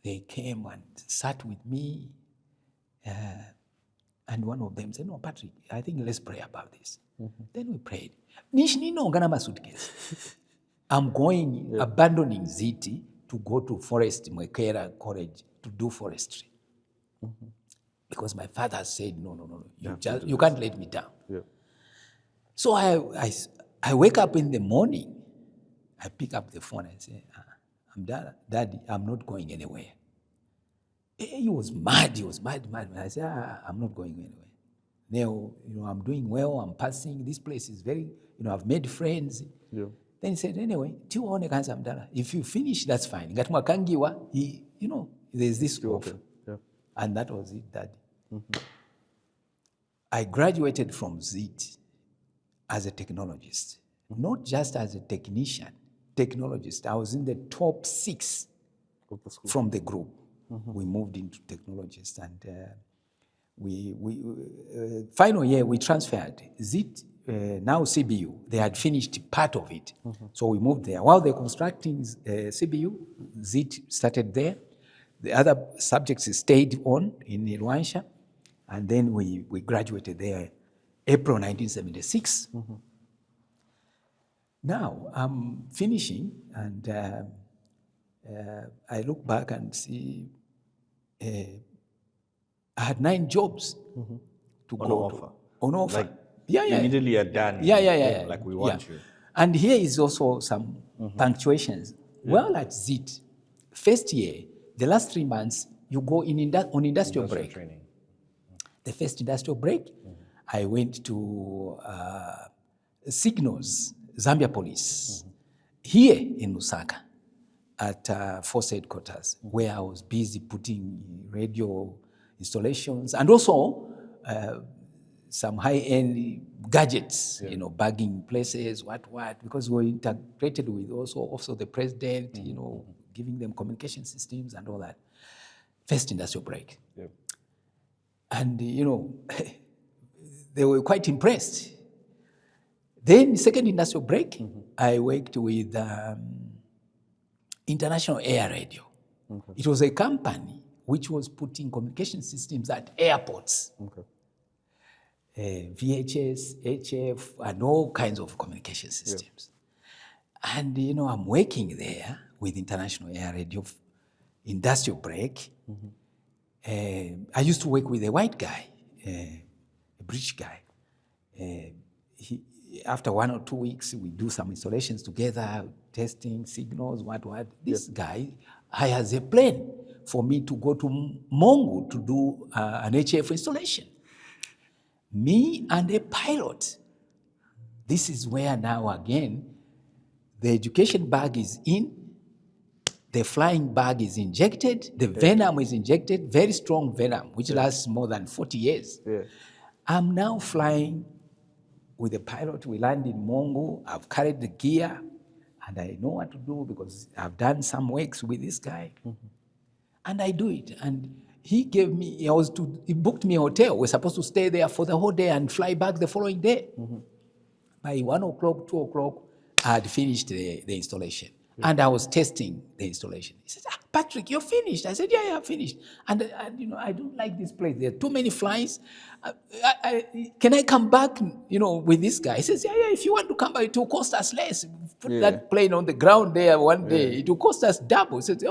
they came and sat with me, and one of them said, no, Patrick, I think let's pray about this. Then we prayed. I'm going, abandoning ZIT to go to Forest Mwekera College to do forestry. Because my father said, no, you can't let me down. Yeah. So I wake up in the morning, I pick up the phone and say, I'm done, Daddy, I'm not going anywhere. He was mad. I said, I'm not going anywhere. Now, I'm doing well, I'm passing, this place is very, I've made friends. Yeah. Then he said, anyway, if you finish, that's fine. There's this offer. Yeah. And that was it, Daddy. I graduated from ZIT as a technologist, not just as a technologist. I was in the top 6 from the group. We moved into technologists, and final year we transferred. ZIT, now CBU, they had finished part of it. So we moved there. While they're constructing CBU, ZIT started there. The other subjects stayed on in Rwansha, And then we graduated there April 1976. Now, I'm finishing, and I look back and see I had 9 jobs to On go offer. to. On offer. Like, immediately are done. Yeah. Like, we want you. And here is also some punctuations. Well, at ZIT, first year, the last 3 months, you go on industrial break. Training. The first industrial break, I went to Signals, Zambia Police, here in Lusaka, at Force Headquarters, where I was busy putting radio installations and also some high-end gadgets, bagging places, what, because we were integrated with also the president, giving them communication systems and all that. First industrial break. Yep. And, they were quite impressed. Then, second industrial break, I worked with International Air Radio. Okay. It was a company which was putting communication systems at airports. Okay. VHS, HF, and all kinds of communication systems. Yeah. And, I'm working there with International Air Radio, industrial break. I used to work with a white guy, a British guy. After 1 or 2 weeks, we do some installations together, testing signals, what. This guy hires a plane for me to go to Mongo to do an HF installation. Me and a pilot. This is where now again, the education bag is in, the flying bag is injected, the venom is injected, very strong venom, which lasts more than 40 years. Yeah. I'm now flying with the pilot. We land in Mongo. I've carried the gear, and I know what to do because I've done some works with this guy. And I do it. And he booked me a hotel. We're supposed to stay there for the whole day and fly back the following day. By 1 o'clock, 2 o'clock, I had finished the installation. Yeah. And I was testing the installation. He said, Patrick, you're finished. I said, yeah, I'm finished. And I don't like this place. There are too many flies. Can I come back, with this guy? He says, yeah, if you want to come back, it will cost us less. Put that plane on the ground there one day. It will cost us double. He said,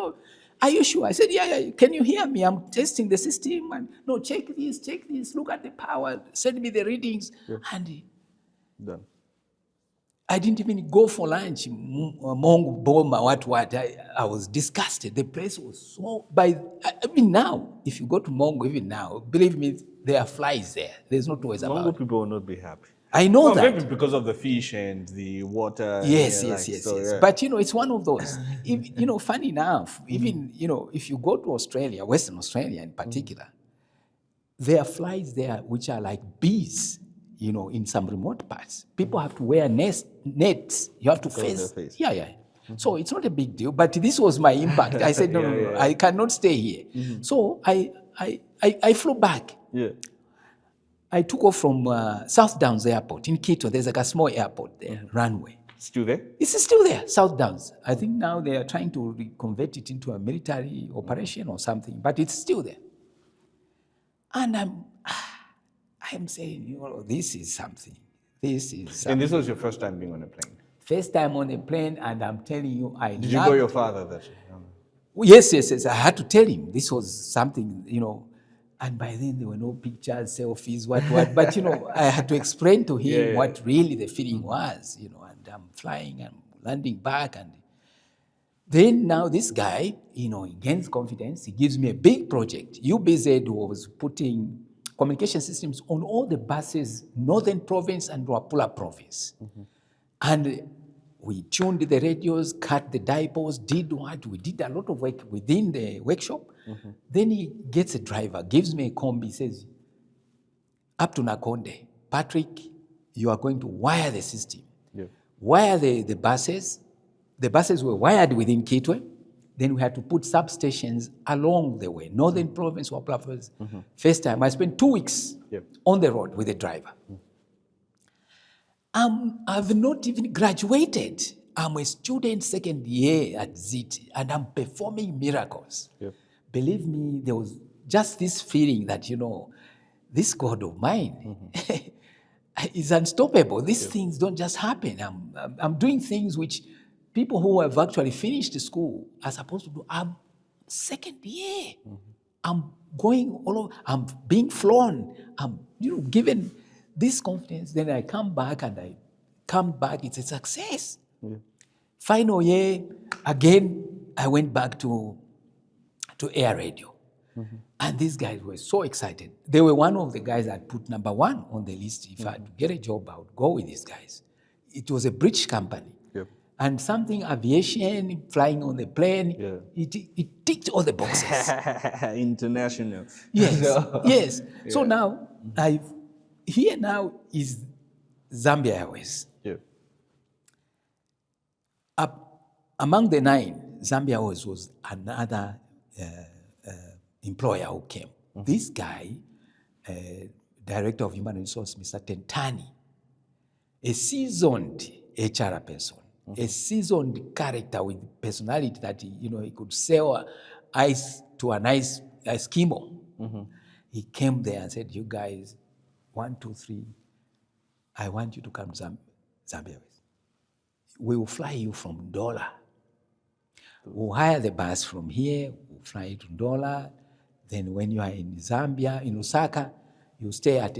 are you sure? I said, yeah. Can you hear me? I'm testing the system. And no, check this, look at the power, send me the readings. Yeah. And done. I didn't even go for lunch. Mongo, Boma, what. I was disgusted. The place was so... now, if you go to Mongo, even now, believe me, there are flies there. There's no two ways about it. Mongo people will not be happy. I know that. Maybe because of the fish and the water. Yes. Yeah. But, it's one of those. Funny enough, even, if you go to Australia, Western Australia in particular, there are flies there which are like bees. In some remote parts. People have to wear nets. You have to face. Yeah. So it's not a big deal, but this was my impact. I said, no, I cannot stay here. So I flew back. Yeah. I took off from South Downs Airport in Quito. There's like a small airport there, runway. Still there? It's still there, South Downs. I think now they are trying to convert it into a military operation or something, but it's still there. And I'm saying, this is something. And this was your first time being on a plane? First time on a plane, and I'm telling you, Did you go your father that? Yes. I had to tell him this was something, and by then there were no pictures, selfies, what. But, I had to explain to him what really the feeling was, and I'm flying and landing back. And then now this guy, he gains confidence. He gives me a big project. UBZ was putting communication systems on all the buses, Northern Province and Luapula Province. And we tuned the radios, cut the dipoles, did what? We did a lot of work within the workshop. Then he gets a driver, gives me a Kaumbe, says, up to Nakonde, Patrick, you are going to wire the system. Yeah. Wire the buses. The buses were wired within Kitwe. Then we had to put substations along the way. Northern Province, Luapula Province. First time, I spent 2 weeks on the road with the driver. I've not even graduated. I'm a student second year at ZIT, and I'm performing miracles. Believe me, there was just this feeling that, this God of mine is unstoppable. These things don't just happen. I'm doing things which people who have actually finished school are supposed to do. I'm second year. I'm going all over. I'm being flown. I'm given this confidence. Then I come back it's a success. Final year, again, I went back to air radio. And these guys were so excited. They were one of the guys that put number 1 on the list. If I had to get a job, I would go with these guys. It was a British company. Yep. And something aviation, flying on the plane, it ticked all the boxes. International. Yes, yes. So now, here now is Zambia Airways. Yeah. Among the 9, Zambia Airways was another employer who came. This guy, Director of Human Resources, Mr. Tentani, a seasoned HR person, a seasoned character with personality that he could sell ice to an ice Eskimo. He came there and said, "You guys, 1, 2, 3, I want you to come to Zambia. We will fly you from Ndola. We'll hire the bus from here, we'll fly you to Ndola. Then when you are in Zambia, in Lusaka, you stay at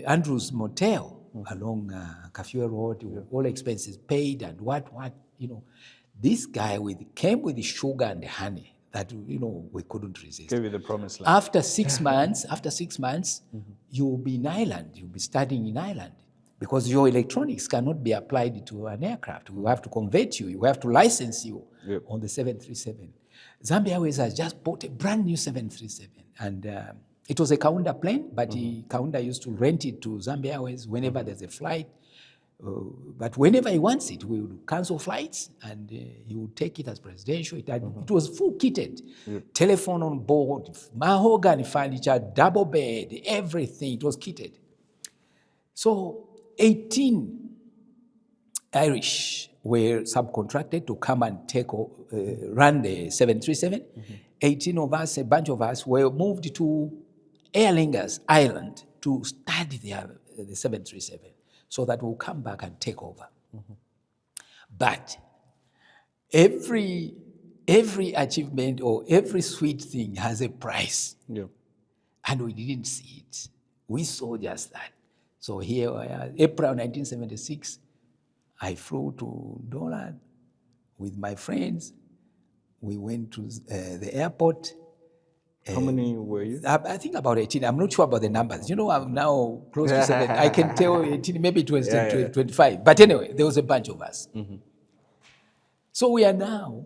Andrew's Motel along Kafue Road, all expenses paid and what. This guy came with the sugar and the honey that, we couldn't resist. Gave you the promised land. After 6 months, you will be in Ireland. You'll be studying in Ireland. Because your electronics cannot be applied to an aircraft. We have to convert you. We have to license you on the 737. Zambia Airways has just bought a brand new 737. And it was a Kaumbe plane, but Kaumbe used to rent it to Zambia Airways whenever there's a flight. But whenever he wants it, we would cancel flights and he would take it as presidential. It was full kitted. Telephone on board, mahogany furniture, double bed, everything. It was kitted. So 18 Irish were subcontracted to come and run the 737. 18 of us, a bunch of us, were moved to Aer Lingus Island to study the 737 so that we'll come back and take over. But every achievement or every sweet thing has a price. Yeah. And we didn't see it. We saw just that. So here, April 1976, I flew to Ndola with my friends. We went to the airport. How many were you? I think about 18. I'm not sure about the numbers. I'm now close to 7. I can tell 18, maybe it was 25. But anyway, there was a bunch of us. So we are now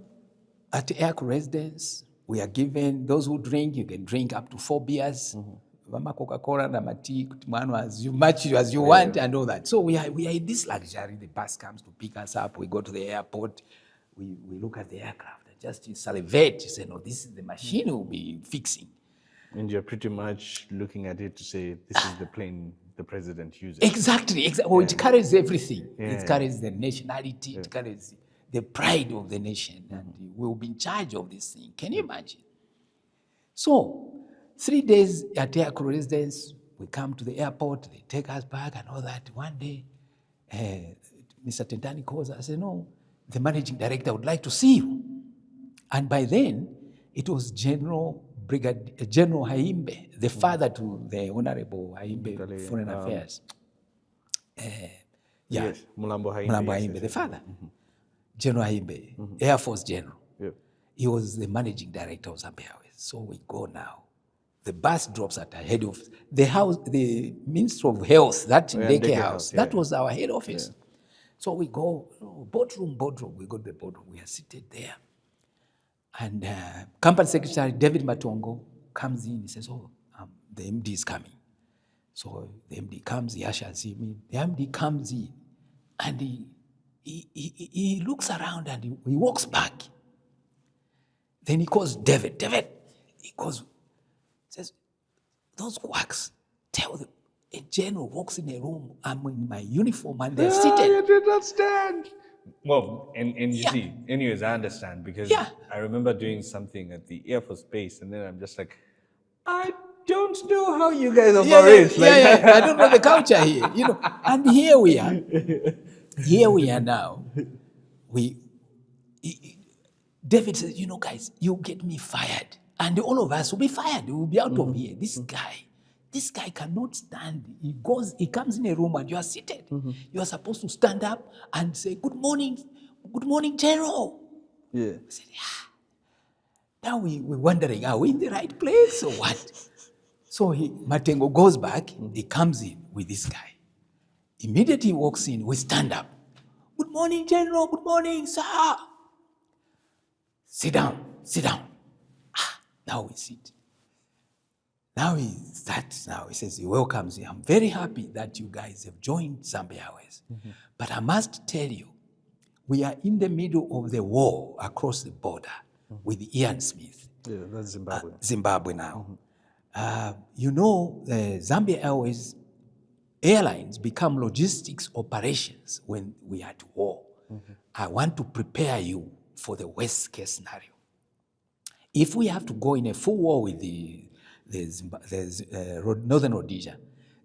at the aircraft residence. We are given, those who drink, you can drink up to 4 beers. Coca-Cola, as much as you want and all that. So we are in this luxury. The bus comes to pick us up. We go to the airport. We look at the aircraft and just salivate. You say, no, this is the machine we'll be fixing. And you're pretty much looking at it to say, this is the plane the president uses. Exactly. Oh, it carries everything. It carries the nationality. It carries the pride of the nation. And we'll be in charge of this thing. Can you imagine? So 3 days at the aircraft residence, we come to the airport, they take us back and all that. One day, Mr. Tentani calls us and says, no, the managing director would like to see you. And by then, it was General Haimbe, the father to the Honorable Haimbe, Foreign Affairs. Yes, Mulambo Haimbe, the father. General Haimbe, Air Force General. He was the managing director of Zambia Airways. So we go now. The bus drops at the head office. The house, the Ministry of Health, that daycare house, that was our head office. So we go, boardroom. We go to the boardroom. We are seated there. And Company Secretary David Matongo comes in. He says, the MD is coming. So the MD comes, he ushers him in. The MD comes in, and he looks around and he walks back. Then he calls David. He calls, says, those quacks, tell them, a general walks in a room, I'm in my uniform, and they're seated. You did not stand. Well, and you see, anyways, I understand, because I remember doing something at the Air Force Base, and then I'm just like, I don't know how you guys operate. I don't know the culture here, And here we are. Here we are now. David says, guys, you get me fired. And all of us will be fired. We will be out of here. This guy cannot stand. He comes in a room and you are seated. You are supposed to stand up and say, good morning, General. Yeah. I said, Now we're wondering, are we in the right place or what? So Matengo goes back, he comes in with this guy. Immediately he walks in, we stand up. Good morning, General. Good morning, sir. Sit down. Now we sit. Now he starts. Now he says, he welcomes you. I'm very happy that you guys have joined Zambia Airways. But I must tell you, we are in the middle of the war across the border with Ian Smith. Yeah, that's Zimbabwe. Zimbabwe now. Zambia Airways airlines become logistics operations when we are at war. I want to prepare you for the worst case scenario. If we have to go in a full war with the Northern Rhodesia,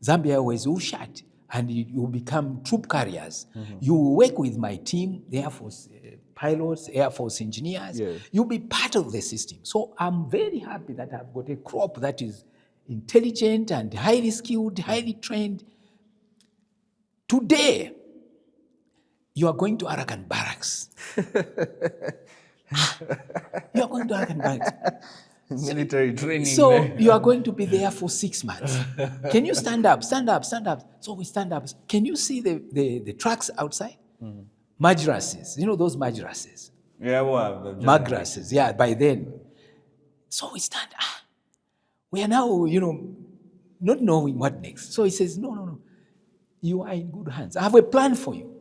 Zambia Airways will shut and you will become troop carriers. You will work with my team, the Air Force pilots, Air Force engineers. Yes. You'll be part of the system. So I'm very happy that I've got a crop that is intelligent and highly skilled, highly trained. Today, you are going to Arakan Barracks. You are going to Arakan Barracks. Military training. So you are going to be there for 6 months. Can you stand up? So we stand up. Can you see the trucks outside? Madrasses. You know those madrasses? Yeah, well, Madrasses, by then. So we stand. We are now, not knowing what next. So he says, no. You are in good hands. I have a plan for you.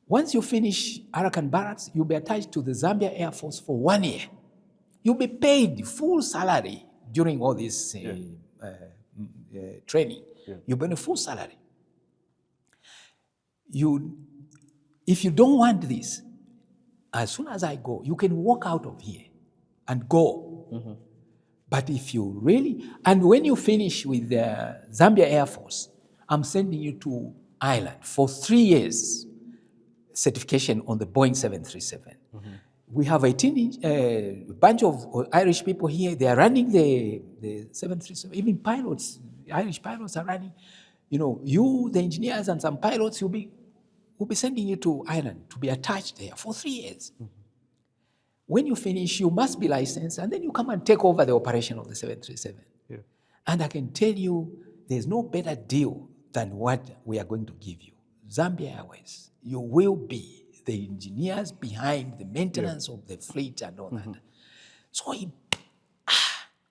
Once you finish Arakan Barracks, you'll be attached to the Zambia Air Force for 1 year. You'll be paid full salary during all this training. Yeah. You'll be on a full salary. If you don't want this, as soon as I go, you can walk out of here and go. But if you really, and when you finish with the Zambia Air Force, I'm sending you to Ireland for 3 years certification on the Boeing 737. We have a bunch of Irish people here. They are running the 737. Even pilots, Irish pilots are running. You, the engineers and some pilots, we'll be sending you to Ireland to be attached there for 3 years. When you finish, you must be licensed, and then you come and take over the operation of the 737. Yeah. And I can tell you, there's no better deal than what we are going to give you. Zambia Airways, you will be the engineers behind the maintenance of the fleet and all that. So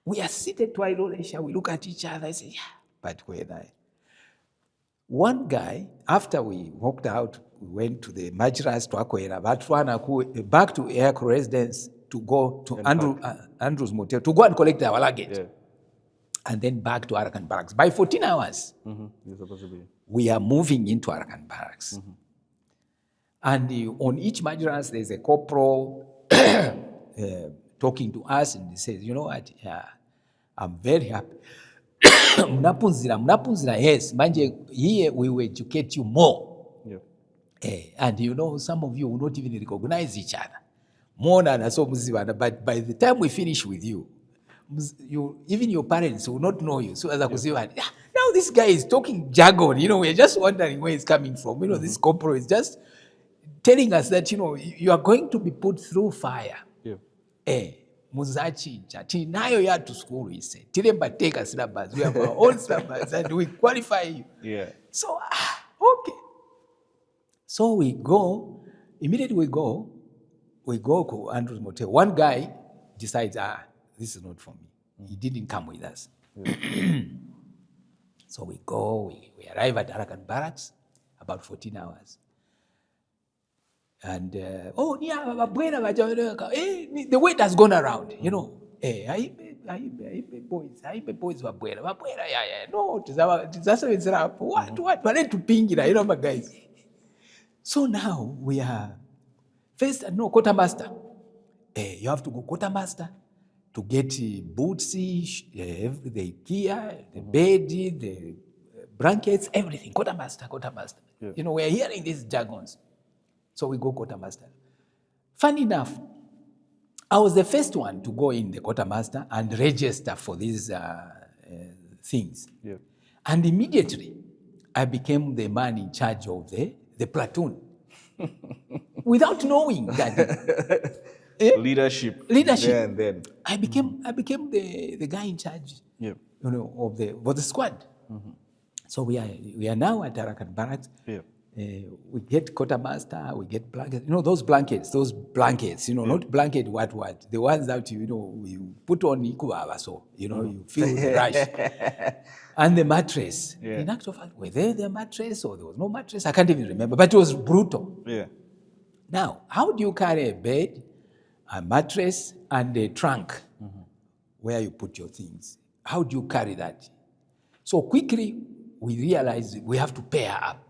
we are seated to Irolesia, we look at each other, I say, but where I? One guy, after we walked out, we went to the Majras to Akwera, back to Air Residence to go to Andrew's Motel, to go and collect our luggage. Yeah. And then back to Arakan Barracks. By 14 hours, you're supposed to be. We are moving into Arakan Barracks. And on each Majras, there's a corporal talking to us, and he says, you know what, I'm very happy. Mnapunzira, yes, manje, here we will educate you more. And some of you will not even recognize each other. But by the time we finish with you, even your parents will not know you. So as now this guy is talking jargon, we're just wondering where he's coming from. This corporal is just telling us that, you are going to be put through fire. Muzachinja, tinayo ya to school, he said. Tilemba take a syllabus. We have our own syllabus and we qualify you. Yeah. So, okay. So we go, immediately we go to Andrew's Motel. One guy decides, this is not for me. He didn't come with us. Yeah. So we go, we arrive at Arakan Barracks, about 14 hours. And, the weight has gone around, boys were no, what, but to ping, my guys. So now we are, first, quartermaster. You have to go quartermaster, to get boots, the gear, the bed, the blankets, everything. Quartermaster. Yeah. You know, we're hearing these jargons. So we go quartermaster. Funny enough, I was the first one to go in the quartermaster and register for these things. Yeah. And immediately, I became the man in charge of the platoon. Without knowing that. Leadership. Leadership. There and then. I became the guy in charge, Yeah. you know, of the squad. So we are now at Arakan Barracks. Yeah. We get quartermaster, we get blankets. You know, those blankets, you know, not blanket what, the ones that, you know, you put on Ikuava, so, you know, you feel the rush. And the mattress. Yeah. In actual fact, were there the mattress or there was no mattress? I can't even remember, but it was brutal. Yeah. Now, how do you carry a bed, a mattress, and a trunk where you put your things? How do you carry that? So quickly, we realized we have to pair up.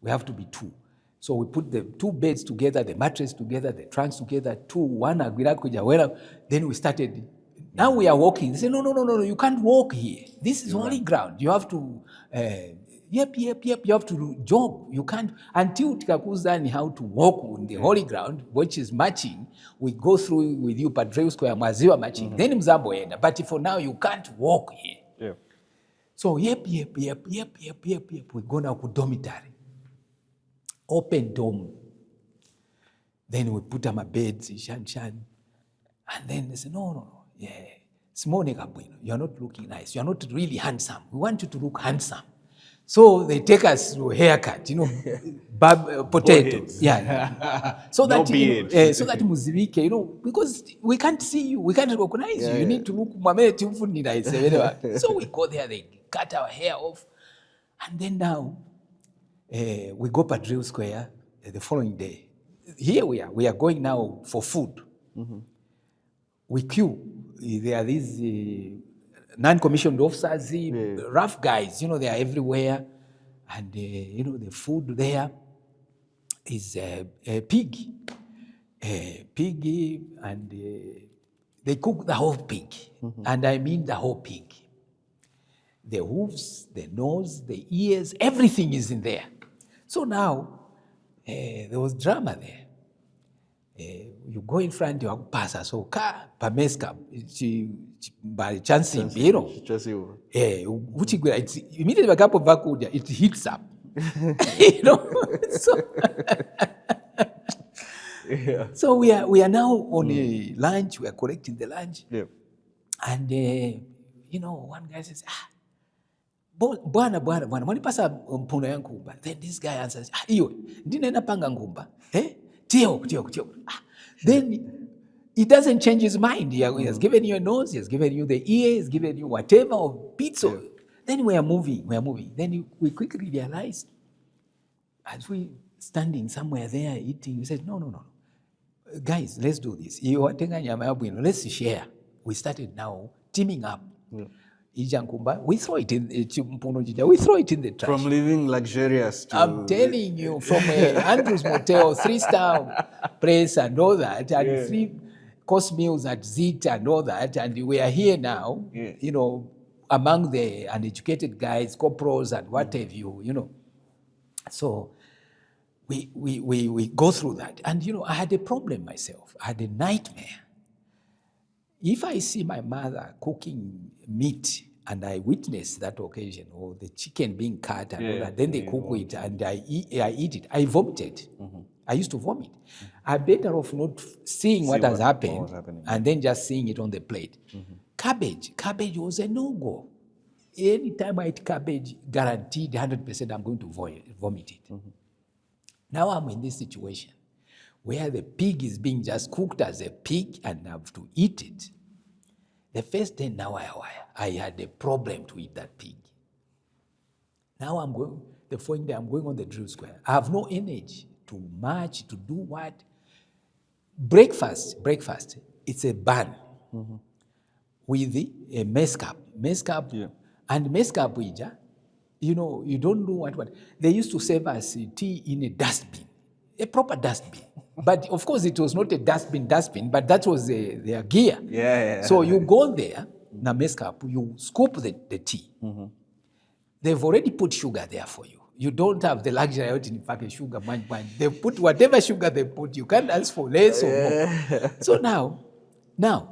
We have to be two. So we put the two beds together, the mattress together, the trunks together, Wana. Then we started. Now we are walking. They say, no, you can't walk here. This is holy ground. You have to, you have to jog. You can't, until tikakuzani how to walk on the holy ground, which is marching. We go through with you, Padre Square, Maziwa marching, then Mzambo enda. But for now, you can't walk here. Yeah. So, we go now to dormitory. Open dome. Then we put on my beds, shan. And then they say, no, Simone Gabuino, you're not looking nice. You're not really handsome. We want you to look handsome. So they take us to a haircut, you know, potatoes. Yeah. So that, so that Muzibike, you know, because we can't see you, we can't recognize you. You need to look nice. So we go there, they cut our hair off. And then now, we go Padre Square the following day. Here we are going now for food. We queue. There are these non-commissioned officers, rough guys, you know, they are everywhere. And, you know, the food there is a pig. And they cook the whole pig. And I mean the whole pig. The hooves, the nose, the ears, everything is in there. So now, there was drama there. You go in front, you pass, so car, pameska, by chance, you know. Which immediately a cup of vacuum, it heats up. You know? So we are now on a lunch, we are collecting the lunch. Yeah. And, you know, one guy says, Bwana, wanipasa mpuno ya ngumba. Then this guy answers, iyo, ndinena panga ngumba. Tio. Then he doesn't change his mind. He has given you a nose, he has given you the ear, he has given you whatever of pizza. Yeah. Then we are moving. Then we quickly realized, as we standing somewhere there eating, we said, no. Guys, let's do this. Let's share. We started now teaming up. Yeah. We throw it in the trash. From living luxurious to... I'm telling you, from Andrew's Motel, 3-star place and all that, and 3-course meals at Zit and all that, and we are here now, you know, among the uneducated guys, corporals and what have you, you know. So we go through that. And, you know, I had a problem myself. I had a nightmare. If I see my mother cooking meat and I witness that occasion, or the chicken being cut and all that, then they cook it and I eat it, I vomited. I used to vomit. I'm better off not seeing what has happened and then just seeing it on the plate. Cabbage was a no-go. Anytime I eat cabbage, guaranteed 100% I'm going to vomit it. Now I'm in this situation where the pig is being just cooked as a pig and I have to eat it. The first day now I had a problem to eat that pig. Now the following day I'm going on the drill square. I have no energy to march, to do what? Breakfast, it's a bun with a mess cup. And mess cup, you know, you don't know what. They used to serve us tea in a dustbin, a proper dustbin. But of course, it was not a dustbin, but that was their gear. Yeah. So you go there, na mess cup, you scoop the tea. They've already put sugar there for you. You don't have the luxury of in fact sugar. They put whatever sugar they put. You can't ask for less or more. So now,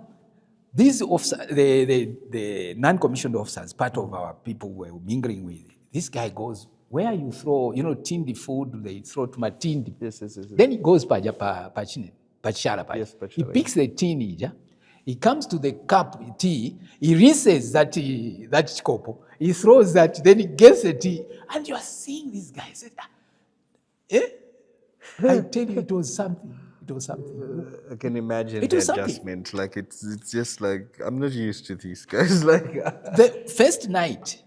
these officers, the non-commissioned officers, part of our people were mingling with. This guy goes, where you throw, tindi food, they throw to my tindi. Yes. Then he goes pachala. Yes, He picks the tin, he comes to the cup tea, he rinses that kopo, he throws that, then he gets the tea, and you are seeing these guys. I tell you, it was something. I can imagine It the was something. adjustment. Like it's just like I'm not used to these guys. Like The first night,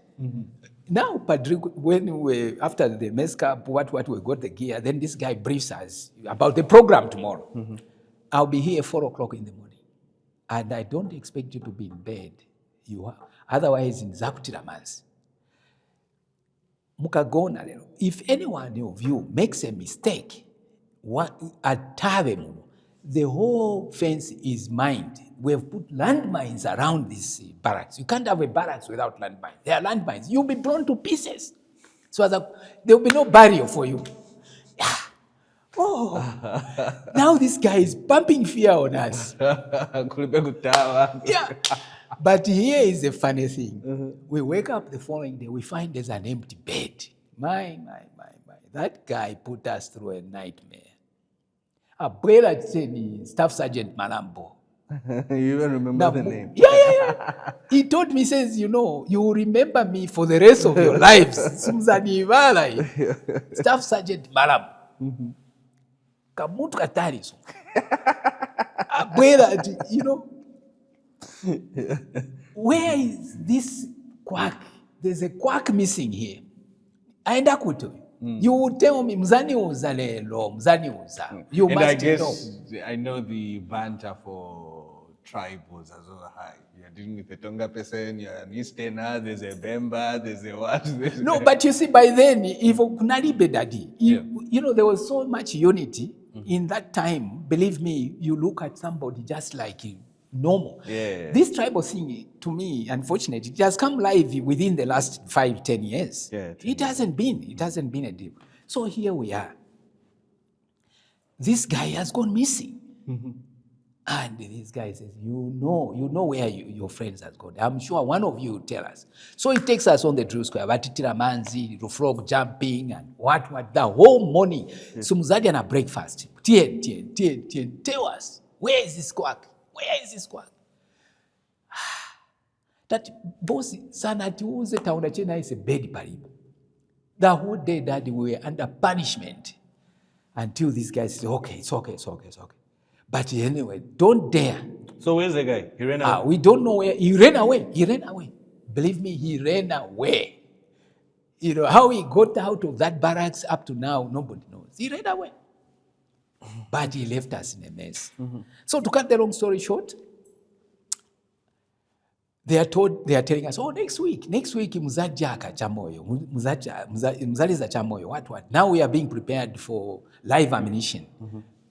now Padrigo, when we after the mess cup, what we got the gear, then this guy briefs us about the program tomorrow. I'll be here 4:00 in the morning, and I don't expect you to be in bed. You are otherwise in zakutiramansi. Mukagona lero. If anyone of you makes a mistake, the whole fence is mined. We have put landmines around this barracks. You can't have a barracks without landmines. There are landmines. You'll be blown to pieces. So there will be no barrier for you. Now this guy is pumping fear on us. Yeah. But here is the funny thing. We wake up the following day, we find there's an empty bed. My. That guy put us through a nightmare. Abuela said, Staff Sergeant Malambo. You even remember the name? Yeah. He told me, says, you will remember me for the rest of your lives. Staff Sergeant Malambo. Kamuntu katariso. Abuela, where is this quack? There's a quack missing here. Aenda kuto. You would tell me, mzani uza lelo, mzani uza. You and must I guess know. I know the banter for tribe was as well high. You're dealing with a Tonga person, you're an Easterner, there's a Bemba, there's a what? No, but you see, by then, if there was so much unity in that time. Believe me, you look at somebody just like normal. Yeah. This tribal thing, to me, unfortunately, it has come live within the last 5-10 years. Yeah, It hasn't been a deal. So here we are. This guy has gone missing. And this guy says, you know where your friends has gone. I'm sure one of you will tell us. So he takes us on the drill square, Batitira Manzi, frog jumping, and what, the whole morning. So Muzadi and a breakfast. Tien, tell us, where is this quack? That boss, sanati uze taunda chena is a bed paribu. The whole day, Daddy, we were under punishment until this guy says, okay, it's okay. But anyway, don't dare. So where's the guy? He ran away? We don't know where. He ran away. Believe me, he ran away. How he got out of that barracks up to now, nobody knows. He ran away. But he left us in a mess. So to cut the long story short, they are telling us, next week, muzajaka chamoyo, muzaliza chamoyo, what. Now we are being prepared for live ammunition.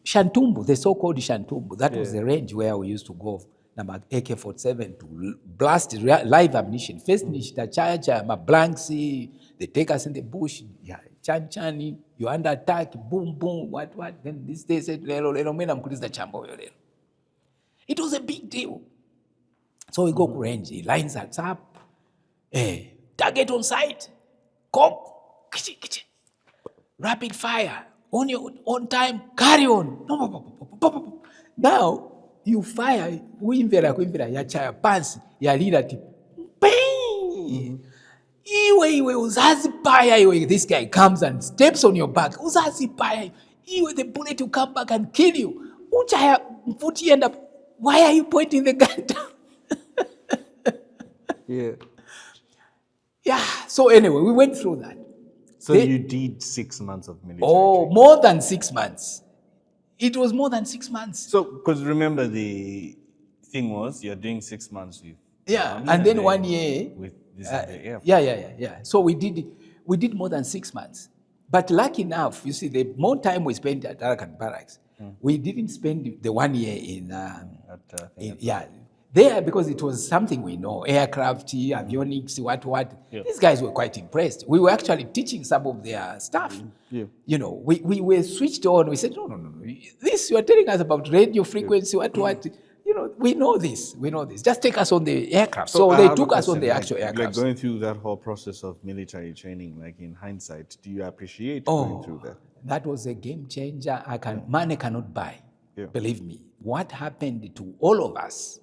Shantumbu, the so-called Shantumbu, that was the range where we used to go, number AK-47, to blast live ammunition. First, nishita chacha, blanks, they take us in the bush, chani, you're under attack, boom, what. Then this day said, lelo, mena mkuliza chamoyo lelo. It was a big deal. So we go to range, he lines us up, target on sight, cock, kichi, rapid fire, on time, carry on. Now, you fire, kuimvera, yachaya pants, ya leader tip, bang! Iwe, uzazi paya, this guy comes and steps on your back, uzazi paya, the bullet will come back and kill you. Uchaya, mfuti end up, why are you pointing the gun down? Yeah. So anyway, we went through that. So you did 6 months of military training. More than 6 months. It was more than 6 months. So, because remember the thing was, you're doing 6 months with and then 1 year with this Air Force. Yeah. So we did more than 6 months. But lucky enough, you see, the more time we spent at Arakan Barracks, We didn't spend the 1 year in thing there because it was something we know, aircraft, avionics, what. These guys were quite impressed. We were actually teaching some of their stuff. You know, we were switched on. We said, no. This, you are telling us about radio frequency, what. You know, we know this. Just take us on the aircraft. So they took us on the actual aircraft. Like going through that whole process of military training, like in hindsight, do you appreciate going through that? That was a game changer. Money cannot buy. Believe me. What happened to all of us,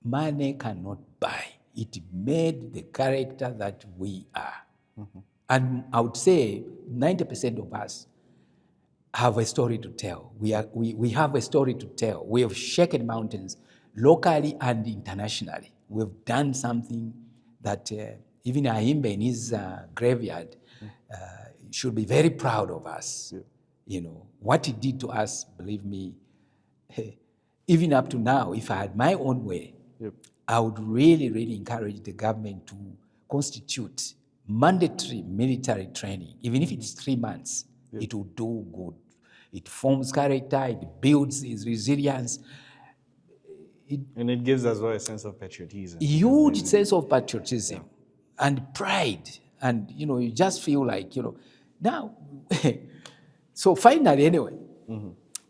money cannot buy. It made the character that we are. And I would say 90% of us have a story to tell. We have a story to tell. We have shaken mountains locally and internationally. We've done something that even Kaumbe in his graveyard should be very proud of us. You know, what he did to us, believe me, even up to now, if I had my own way, I would really, really encourage the government to constitute mandatory military training. Even if it's 3 months, it will do good. It forms character, it builds his resilience. And it gives as well a sense of patriotism. Huge sense of patriotism and pride. And, you know, you just feel like, you know, now, so finally, anyway,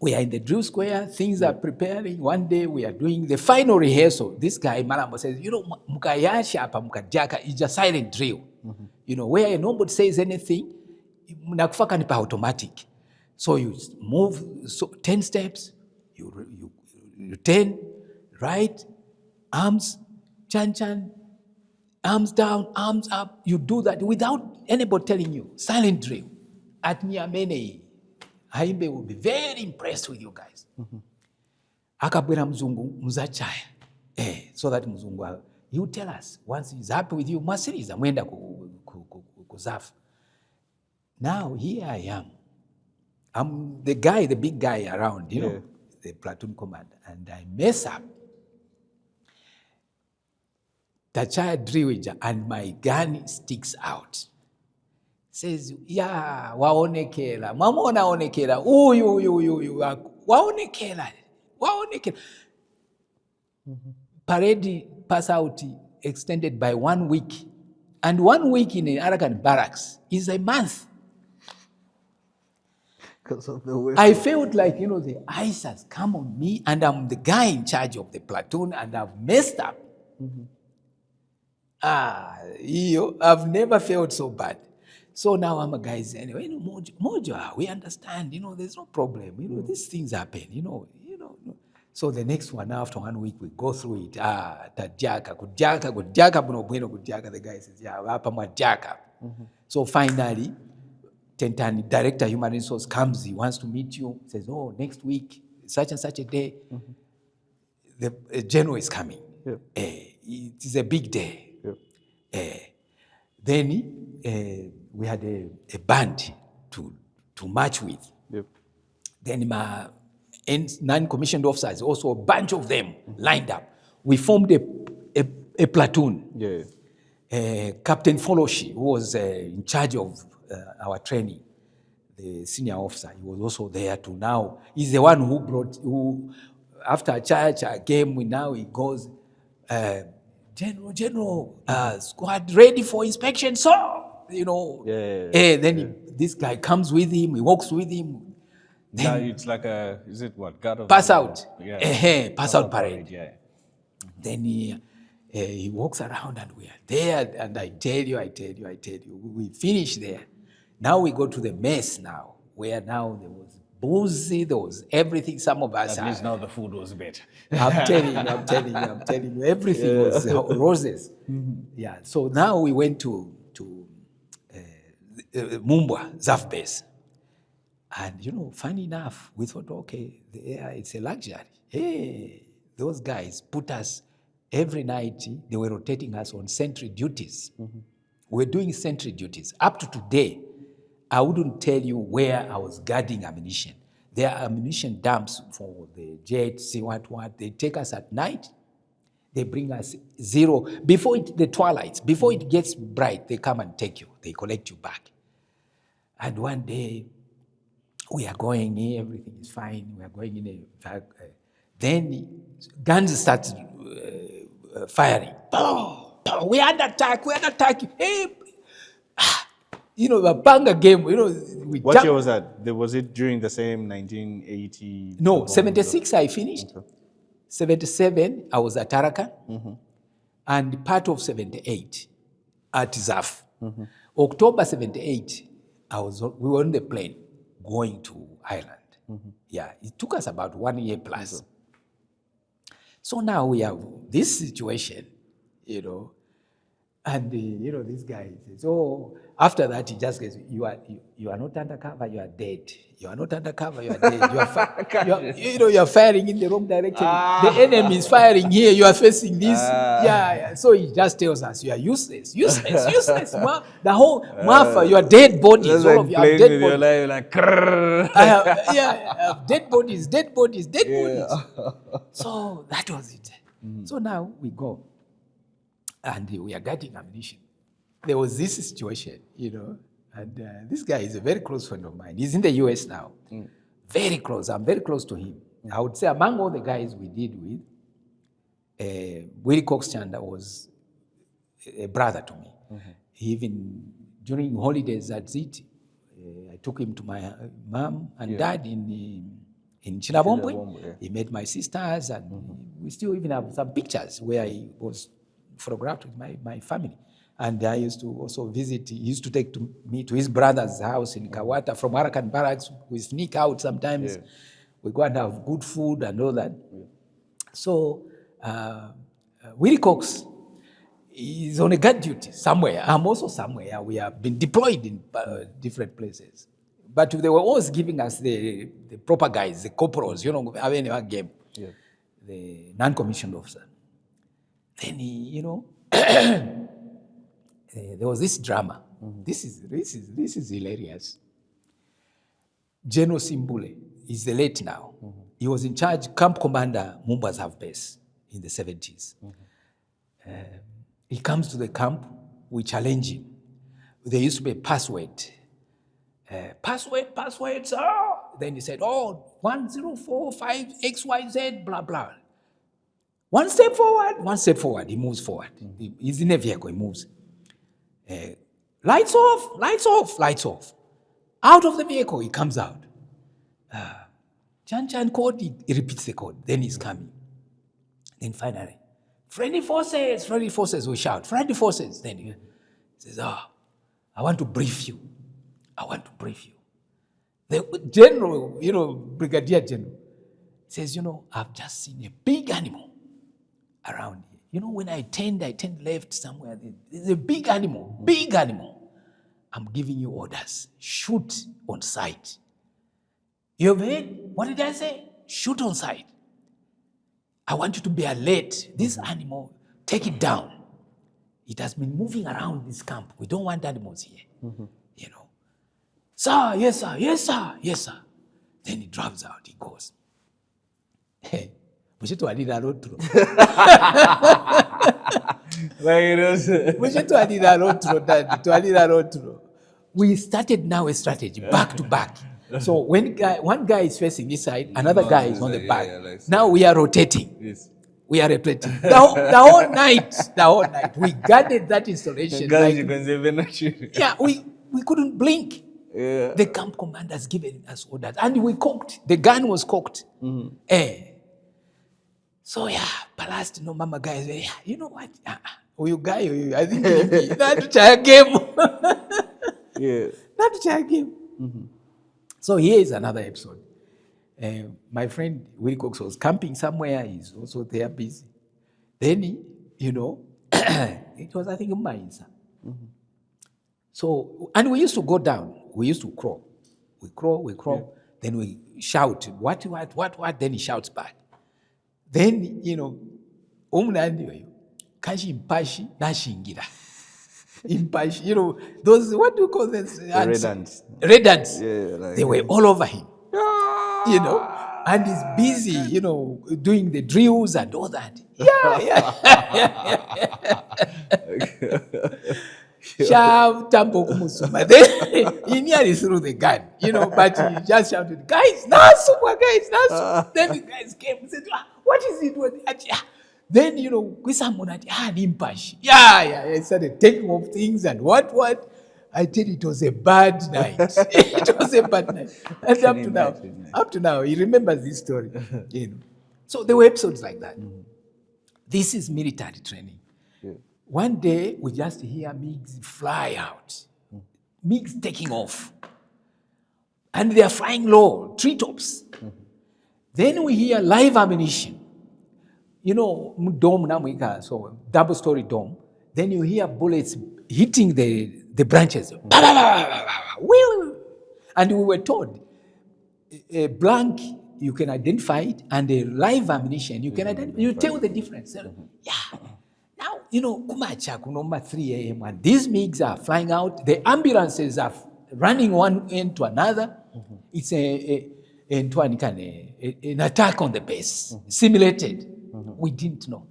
we are in the drill square, things are preparing. One day we are doing the final rehearsal. This guy, Malambo, says, you know, mukayasha apa mukajaka is a silent drill. You know, where nobody says anything, nakufaka nipa automatic. So you move 10 steps, you 10, right, arms, chan, arms down, arms up. You do that without anybody telling you. Silent drill. At Niamene, Kaumbe will be very impressed with you guys. Akabwera mzungu muzachaya. So that mzungu, he will tell us, once he's happy with you, masiriza, mwenda kuzafu. Now, here I am. I'm the guy, the big guy around, you know, the platoon commander, and I mess up. Tachaya driwija, and my gun sticks out. Says, yeah, waonekela, mamona onekela, uyu, waonekela. Parade pass out extended by 1 week. And 1 week in an Arakan barracks is a month. Because of the way I felt like, you know, the ice has come on me and I'm the guy in charge of the platoon and I've messed up. I've never felt so bad. So now I'm a guy saying, anyway, you know, Mojo, we understand, you know, there's no problem. You know, these things happen, you know. So the next one, after 1 week, we go through it. Tajaka, kujaka, the guy says, yeah, hapa mwajaka. So finally, Tentani, director human resource, comes, he wants to meet you, says, oh, next week, such and such a day, the general is coming. It is a big day. Then we had a band to march with. Then my non-commissioned officers, also a bunch of them lined up. We formed a platoon. Captain Foloshi, who was in charge of our training, the senior officer, he was also there to now. He's the one who after church, game, he goes, General, squad ready for inspection, sir. You know. Then this guy comes with him, he walks with him. Then it's like is it what? God of pass out. Pass out parade. Then he walks around and we are there. And I tell you, we finish there. Now we go to the mess now, where now there was boozy, there was everything. Some of us at least now the food was better. I'm telling you, everything was roses. Yeah. So now we went to Mumbwa, Zaf base. And, you know, funny enough, we thought, okay, it's a luxury. Hey, those guys put us every night, they were rotating us on sentry duties. We were doing sentry duties. Up to today, I wouldn't tell you where I was guarding ammunition. There are ammunition dumps for the jets, see what. They take us at night. They bring us zero. Before the twilight, before it gets bright, they come and take you. They collect you back. And one day, We are going in, everything is fine. We are going in. Then guns start firing. We are under attack. We are under attack. Hey, a banga game. What year was that? Was it during the same 1980? No, 76 I finished. Okay. 77 I was at Arakan, and part of 78 at Zaf. October 78, we were on the plane going to Ireland. Yeah, it took us about 1 year plus. So now we have this situation, and this guy says, oh, after that he just says, you are not undercover, you are dead. You are not undercover, you are dead. You are firing in the wrong direction. The enemy is firing here, you are facing this. Yeah. So he just tells us, you are useless. The whole Mofya, you are dead bodies. All of you have dead bodies. Life, like, dead bodies. So that was it. So now we go. And we are getting ammunition. There was this situation, and this guy is a very close friend of mine. He's in the US now. Very close. I'm very close to him. I would say among all the guys we did with, Willie Coxchanda was a brother to me. Even during holidays at it, I took him to my mom and dad in Chinabombwe. He met my sisters, and we still even have some pictures where he was photographed with my family. And I used to also visit. He used to take me to his brother's house in Kawata from Arakan Barracks. We sneak out sometimes. We go and have good food and all that. So Willie Cox is on a guard duty somewhere. I'm also somewhere. We have been deployed in different places. But they were always giving us the proper guys, the corporals, having a game, the non-commissioned officer. Then there was this drama. This is hilarious. General Simbule is the late now. He was in charge, camp commander, Mumba's half base in the 70s. He comes to the camp, we challenge him. There used to be a password. Password, sir. Then he said, 1045 XYZ, blah, blah. One step forward, he moves forward. He's in a vehicle, he moves. Lights off. Out of the vehicle, he comes out. Chan code, he repeats the code. Then he's coming. Then finally, friendly forces, we shout. Friendly forces. Then he says, I want to brief you. The general, brigadier general, says, I've just seen a big animal around here. When I turned left somewhere, there's a big animal. I'm giving you orders. Shoot on sight. You've heard? What did I say? Shoot on sight. I want you to be alert. This animal, take it down. It has been moving around this camp. We don't want animals here. Sir, yes, sir. Then he drives out. He goes, hey, twalira rotro. We started now a strategy, back to back. So when one guy is facing this side, another guy is on the back. Now we are rotating. Yes. We are rotating. The whole night, we guarded that installation. We couldn't blink. Yeah. The camp commander has given us orders, and we cocked. The gun was cocked. So palast mama guys, you know what? You guy, I think not to game. Not to game. So here is another episode. My friend Willie Cox was camping somewhere. He's also there busy. Then it was I think Mainsa. So, and we used to go down. We used to crawl. We crawl. Then we shout, what? Then he shouts back. Then, Umnandi, Kashi Impashi, Nashingira. Impashi, those, what do you call this? Redans. Yeah, they were all over him. And he's busy, doing the drills and all that. Shav tambo kumusuma. Then he nearly threw the gun, but he just shouted, guys, nasuma, guys, nasuma. Then the guys came and said, what is it? Then, Kwisamunati, Nimpash. Yeah. I started taking off things and what? I tell you, it was a bad night. It was a bad night. And up to now, he remembers this story. So there were episodes like that. This is military training. Yeah. One day, we just hear MiGs fly out. MiGs taking off. And they are flying low, treetops. Then we hear live ammunition. Dome namwika, so double-story dome. Then you hear bullets hitting the branches. And we were told, a blank, you can identify it, and a live ammunition, you can identify. You tell the difference. Yeah. Now, kumacha kunomba 3 a.m. and these MiGs are flying out. The ambulances are running one end to another. It's an attack on the base, simulated. We didn't know.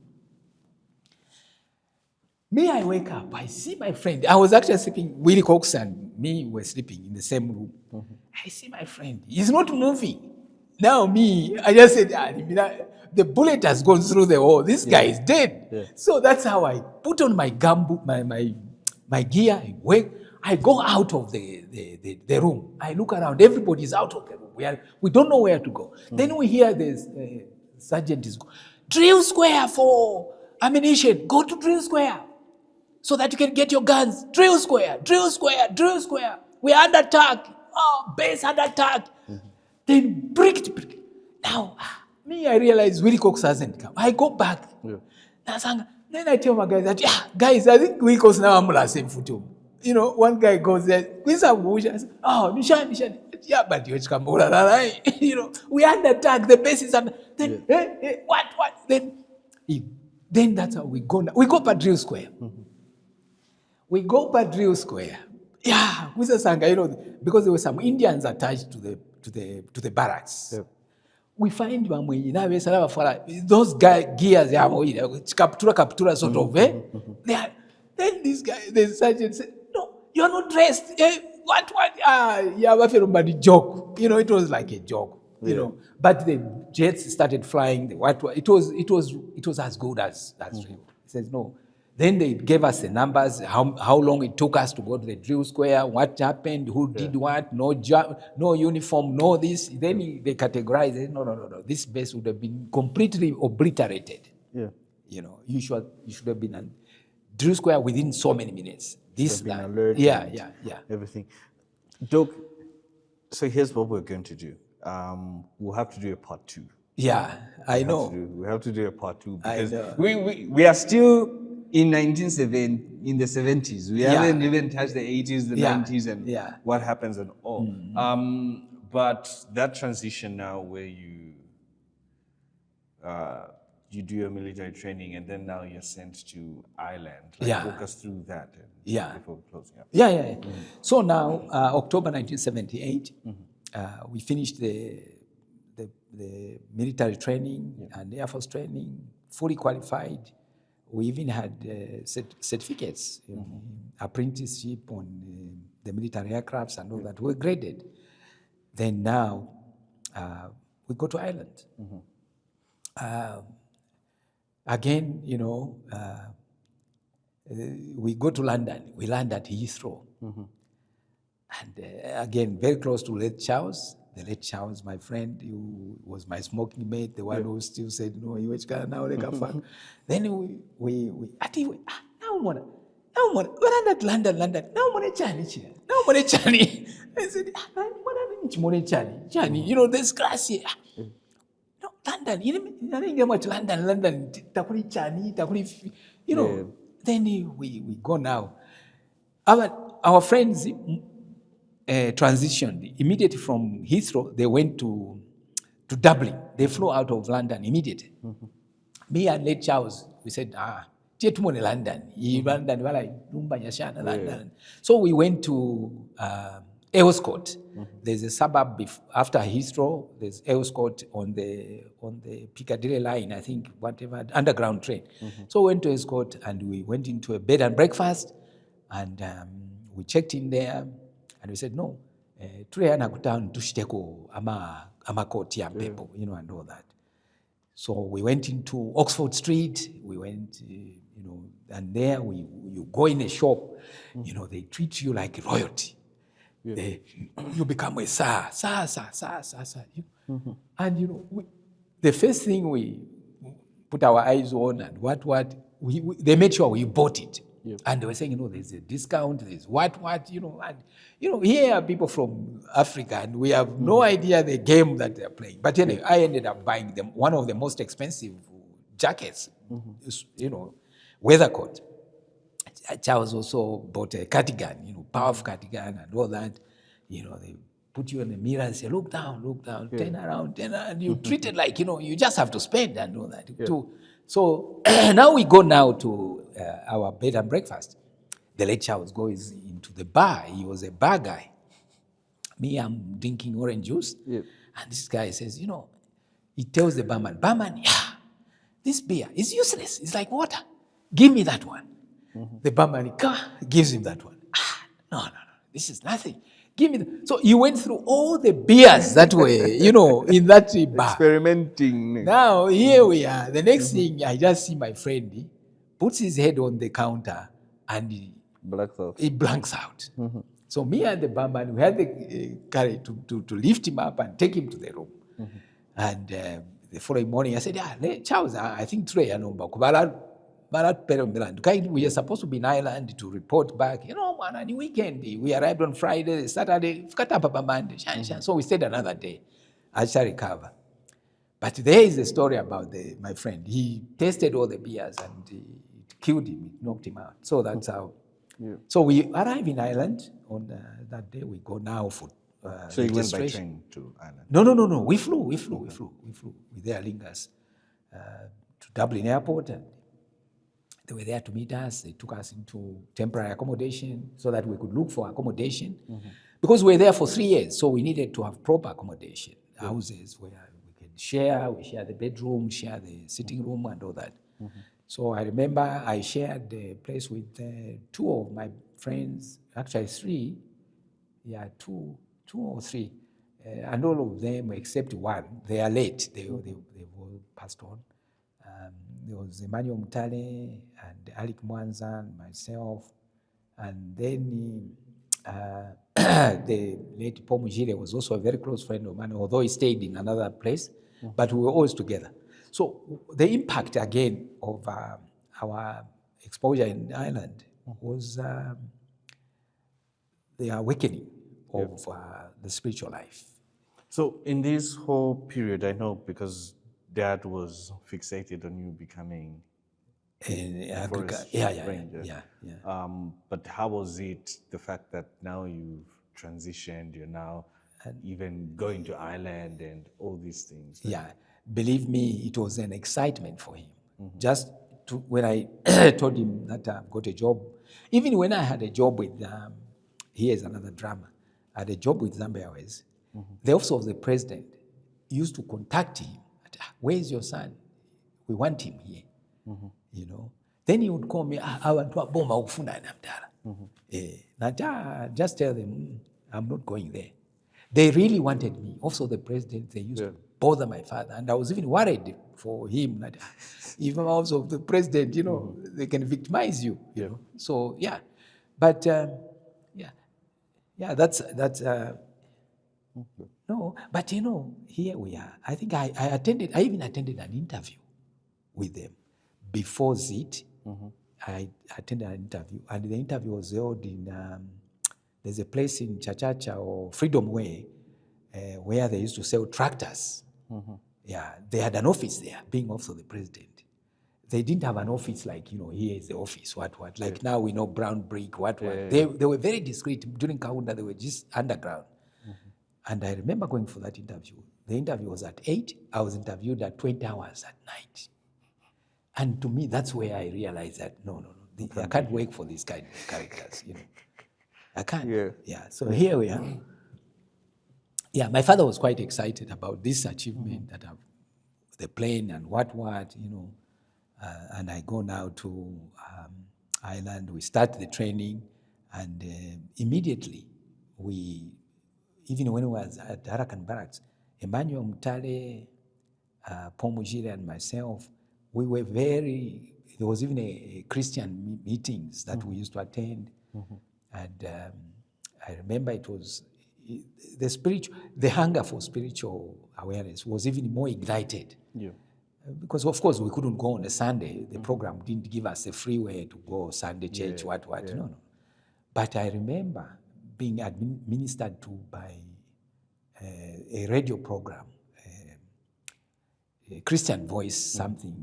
Me, I wake up, I see my friend. I was actually sleeping, Willie Cox and me were sleeping in the same room. I see my friend. He's not moving. Now me, I just said, the bullet has gone through the wall. This guy is dead. Yeah. So that's how I put on my gumboot, my gear, I go out of the room. I look around. Everybody's out of the room. We don't know where to go. Then we hear this sergeant is going, drill square for ammunition. Go to drill square so that you can get your guns. Drill square, drill square, drill square. We are under attack. Base under attack. Then brick. Now, me, I realize Willie Cox hasn't come. I go back. Yeah. Then I tell my guys that, guys, I think Willie Cox now I'm same photo. One guy goes there. Nishan. Yeah, but you come we under attack. The base is under. Then, what? Then that's how we go. We go by drill square. We go by drill square. Yeah, because there were some Indians attached to the barracks. Yep. We find those gears, captura sort of. Then this guy, the sergeant said, "No, you're not dressed. What? Joke. It was like a joke. But the jets started flying. It was as good as real. He says no. Then they gave us the numbers, how long it took us to go to the drill square, what happened, who did what, no uniform, no this. Then they categorized it. No. This base would have been completely obliterated. Yeah. You should have been on drill square within so many minutes. This, that. Alert. Yeah. Everything. Doc, so here's what we're going to do. We'll have to do a part 2. Yeah, I know. We have to do a part 2 because we are still in in the 70s. We haven't even touched the 80s, the 90s, and what happens and all. But that transition now where you do your military training and then now you're sent to Ireland. Walk us through that. Before closing up. Yeah. So now, October 1978, we finished the military training and Air Force training, fully qualified. We even had certificates, apprenticeship on the military aircrafts and all that. We were graded. Then now, we go to Ireland. Again, we go to London. We land at Heathrow. And again, very close to late Charles. The late Charles, my friend, who was my smoking mate, the one who still said, no, you now fuck. Then we now we're at London. Now I said, Chani, this class here. No, London, London, takuli Chani, Then we go now. Our friends transitioned immediately from Heathrow. They went to Dublin. They flew out of London immediately. Me and late Charles, we said, London. London. So we went to Aylescourt. There's a suburb after Heathrow. There's Aylescourt on the Piccadilly line, I think, whatever, underground train. So we went to Aylescourt and we went into a bed and breakfast. And we checked in there, and we said, no, tuleyana kutown tushiteko amakoti ya mpepo, and all that. So we went into Oxford Street, we went, and there you go in a shop, they treat you like royalty. You become a sir. And the first thing we put our eyes on and they made sure we bought it. And they were saying, there's a discount, there's and here are people from Africa, and we have no idea the game that they're playing. But anyway, I ended up buying them one of the most expensive jackets, weather coat. Charles also bought a cardigan, powerful cardigan and all that. They put you in the mirror and say, look down, turn around, and you treat it like, you just have to spend and all that. So now we go to our bed and breakfast. The late Charles goes into the bar. He was a bar guy. Me, I'm drinking orange juice. And this guy says, he tells the barman, this beer is useless. It's like water. Give me that one. The barman gives him that one. No, this is nothing. Give me So he went through all the beers that were, in that bar. Experimenting. Now, here we are. The next thing, I just see my friend, he puts his head on the counter and he blanks out. So me and the barman, we had the courage to lift him up and take him to the room. And the following morning, I said, Charles, I think today, we are supposed to be in Ireland to report back. On the weekend, we arrived on Friday, Saturday, Monday. So we stayed another day. I shall recover. But there is a story about my friend. He tasted all the beers and it killed him, it knocked him out. So that's how. So we arrive in Ireland on that day. We go now for So you went by train to Ireland? No. We flew. We there lingers to Dublin Airport, and they were there to meet us. They took us into temporary accommodation so that we could look for accommodation. Because we were there for 3 years, so we needed to have proper accommodation. Houses where we can share. We share the bedroom, share the sitting room and all that. So I remember I shared the place with 2 of my friends, actually 3. Yeah, two or three. And all of them except one, they are late. They've all passed on. There was Emmanuel Mutale and Alec Mwanza and myself. And then the late Paul Mujire was also a very close friend of mine, although he stayed in another place, but we were always together. So the impact again of our exposure in Ireland was the awakening of the spiritual life. So in this whole period, I know because Dad was fixated on you becoming a forest ranger. But how was it, the fact that now you've transitioned, you're now even going to Ireland and all these things? Believe me, it was an excitement for him. When I told him that I've got a job, even when I had a job with, here's another drama, I had a job with Zambia Airways. The office of the president used to contact him. Where's your son? We want him here. Then he would call me, I want to bomba ukufuna namdala. Just tell them, I'm not going there. They really wanted me. Also the president, they used to bother my father. And I was even worried for him that if I'm also the president, they can victimize you. So, But, that's no, but here we are. I think I even attended an interview with them. Before ZIT, I attended an interview, and the interview was held in, there's a place in Chachacha or Freedom Way where they used to sell tractors. They had an office there, being also the president. They didn't have an office like, here is the office, what. Like now we know brown brick, what. They were very discreet. During Kaunda, they were just underground. And I remember going for that interview. The interview was at 8. I was interviewed at 20 hours at night. And to me, that's where I realized that, no, I can't work for these kind of characters, I can't. So here we are. My father was quite excited about this achievement, that the plane and what, and I go now to Ireland. We start the training. And immediately, even when we was at Arakan Barracks, Emmanuel Mutale, Paul Mujire and myself, we were there was even a Christian meetings that we used to attend. And I remember it was the hunger for spiritual awareness was even more ignited. Yeah. Because of course we couldn't go on a Sunday. The program didn't give us a free way to go Sunday church, what. No. But I remember being administered to by a radio program, a Christian Voice, something.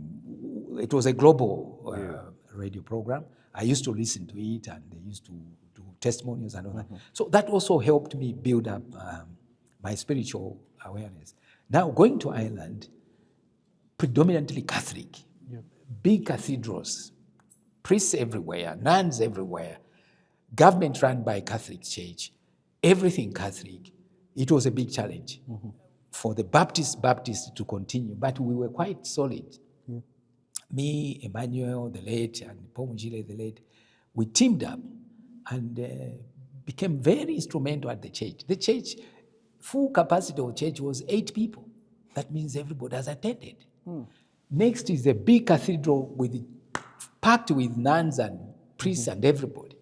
It was a global radio program. I used to listen to it, and they used to do testimonials and all that. So that also helped me build up my spiritual awareness. Now, going to Ireland, predominantly Catholic, big cathedrals, priests everywhere, nuns everywhere, government run by Catholic Church, everything Catholic. It was a big challenge for the Baptists to continue, but we were quite solid. Me, Emmanuel, the late, and Paul Mujile, the late, we teamed up and became very instrumental at the church. The church, full capacity of church was 8 people. That means everybody has attended. Next is a big cathedral packed with nuns and priests and everybody.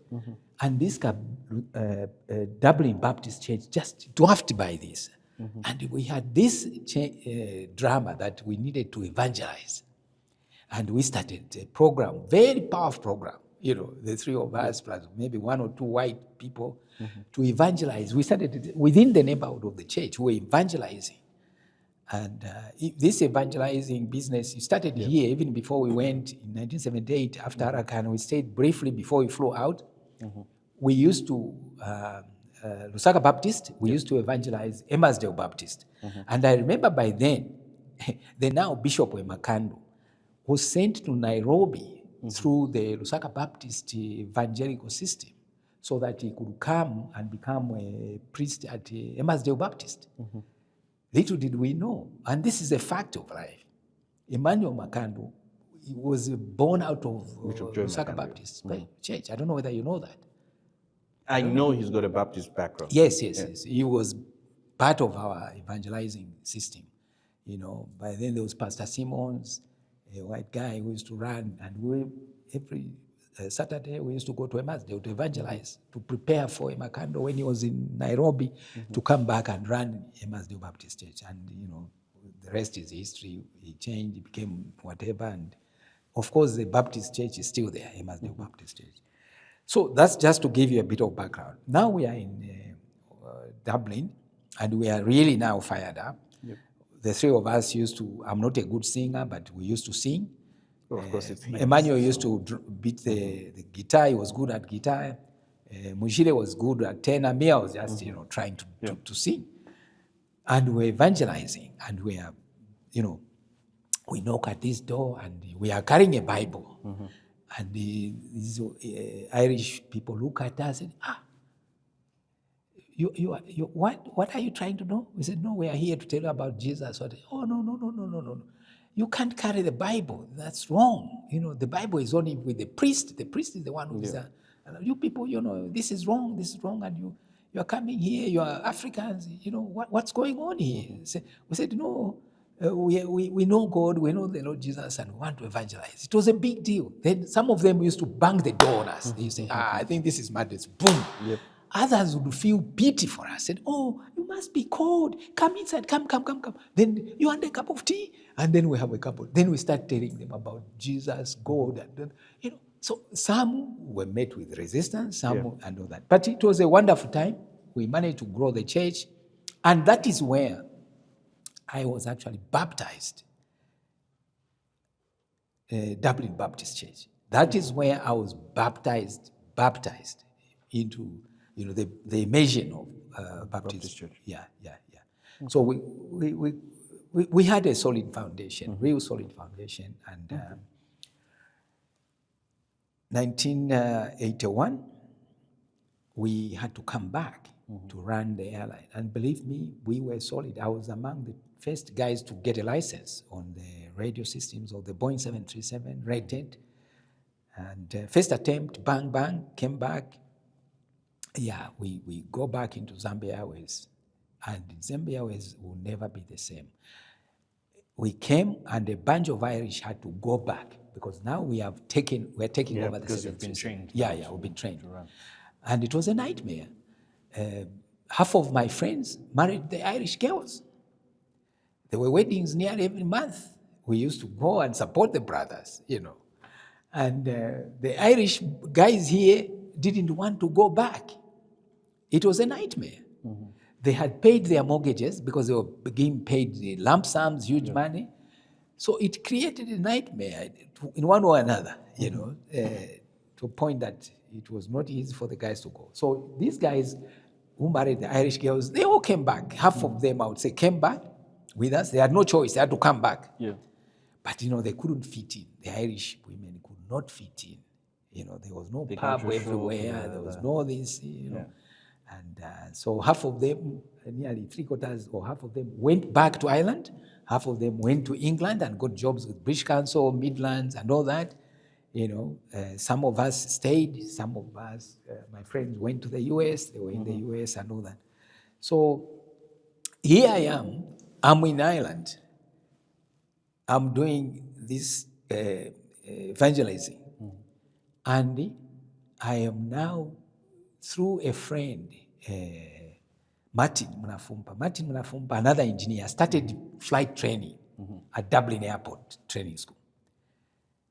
And this Dublin Baptist Church just dwarfed by this. And we had this drama that we needed to evangelize. And we started a program, very powerful program, the 3 of us plus maybe 1 or 2 white people to evangelize. We started it within the neighborhood of the church. We were evangelizing. And this evangelizing business started here even before we went in 1978 after Arakan. We stayed briefly before we flew out. We used to, Lusaka Baptist, we used to evangelize Emersdale Baptist. And I remember by then, the now Bishop Emakando was sent to Nairobi through the Lusaka Baptist evangelical system so that he could come and become a priest at Emersdale Baptist. Little did we know, and this is a fact of life. Emmanuel Makando was born out of Lusaka Baptist Church. I don't know whether you know that. I know he's got a Baptist background. Yes. He was part of our evangelizing system. By then there was Pastor Simmons, a white guy who used to run, and every Saturday we used to go to Emersdale to evangelize, to prepare for Emakando when he was in Nairobi to come back and run Emersdale Baptist Church. And, the rest is history. He changed, he became whatever. And, of course, the Baptist Church is still there, Emersdale Baptist Church. So that's just to give you a bit of background. Now we are in Dublin, and we are really now fired up. The 3 of us I'm not a good singer, but we used to sing. Of course, it's Emmanuel used to beat the guitar. He was good at guitar. Mujile was good at tenor. Me, I was just, trying to sing. And we're evangelizing. And we are, we knock at this door and we are carrying a Bible. And these Irish people look at us and what are you trying to know? We said, no, we are here to tell you about Jesus. Oh, no. You can't carry the Bible. That's wrong. The Bible is only with the priest. The priest is the one who is you people, this is wrong, and you are coming here, you are Africans, what's going on here? We said, no, we know God, we know the Lord Jesus, and we want to evangelize. It was a big deal. Then some of them used to bang the door on us. They used to say, I think this is madness. Boom. Others would feel pity for us. Said, oh, you must be cold. Come inside. Come. Then you want a cup of tea? And then we have a cup of. Then we start telling them about Jesus, God, and then, So some were met with resistance, some and all that. But it was a wonderful time. We managed to grow the church. And that is where I was actually baptized. Dublin Baptist Church. That is where I was baptized into the immersion of Baptist Church. Yeah. So we had a solid foundation, real solid foundation. And 1981, we had to come back to run the airline. And believe me, we were solid. I was among the first guys to get a license on the radio systems of the Boeing 737 rated. And first attempt, bang, came back. Yeah, we go back into Zambia Airways, and Zambia Airways will never be the same. We came, and a bunch of Irish had to go back because now we're taking over the because you've 737. been trained. Yeah, we've been trained. to run. And it was a nightmare. Half of my friends married the Irish girls. There were weddings nearly every month. We used to go and support the brothers, And the Irish guys here didn't want to go back. It was a nightmare. They had paid their mortgages because they were being paid the lump sums, huge money. So it created a nightmare in one or another, to a point that it was not easy for the guys to go. So these guys who married the Irish girls, they all came back. Half of them, I would say, came back with us. They had no choice. They had to come back. Yeah. But, they couldn't fit in. The Irish women could not fit in. There was no They pub got your everywhere. There was no this, And so half of them, nearly 3/4 or half of them went back to Ireland. Half of them went to England and got jobs with British Council, Midlands, and all that. Some of us stayed. Some of us, my friends, went to the US. They were in the US and all that. So here I am. I'm in Ireland. I'm doing this evangelizing. And I am now, through a friend, Martin Munafumpa, another engineer, started flight training at Dublin Airport Training School.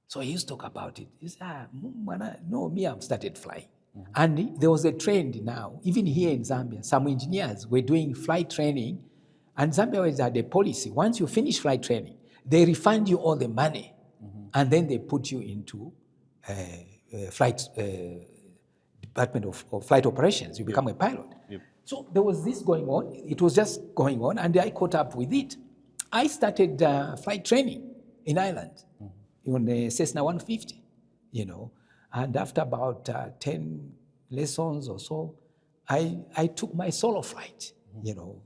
So he used to talk about it. He said, I've started flying. And there was a trend now, even here in Zambia, some engineers were doing flight training, and Zambia always had a policy. Once you finish flight training, they refund you all the money, and then they put you into flight Department of Flight Operations. You become a pilot. Yep. So there was this going on. It was just going on, and I caught up with it. I started flight training in Ireland on the Cessna 150, and after about 10 lessons or so, I took my solo flight.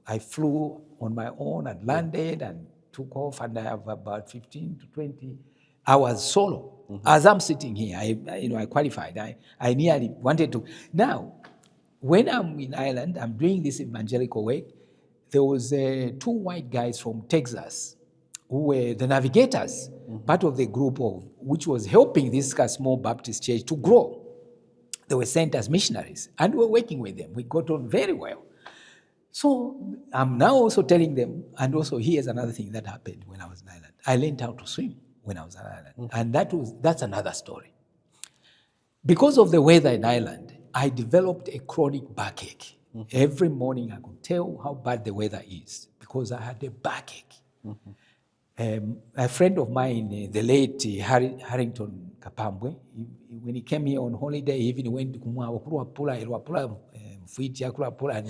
I flew on my own and landed and took off, and I have about 15 to 20 hours solo. As I'm sitting here, I qualified. I nearly wanted to. Now, when I'm in Ireland, I'm doing this evangelical work. There was 2 white guys from Texas who were the navigators, part of the group which was helping this small Baptist church to grow. They were sent as missionaries, and we were working with them. We got on very well. So I'm now also telling them, and also here's another thing that happened when I was in Ireland. I learned how to swim when I was in Ireland, and that's another story. Because of the weather in Ireland, I developed a chronic backache. Every morning I could tell how bad the weather is because I had a backache. A friend of mine, the late Harrington Kaumbe, when he came here on holiday, he even went to Ruapula and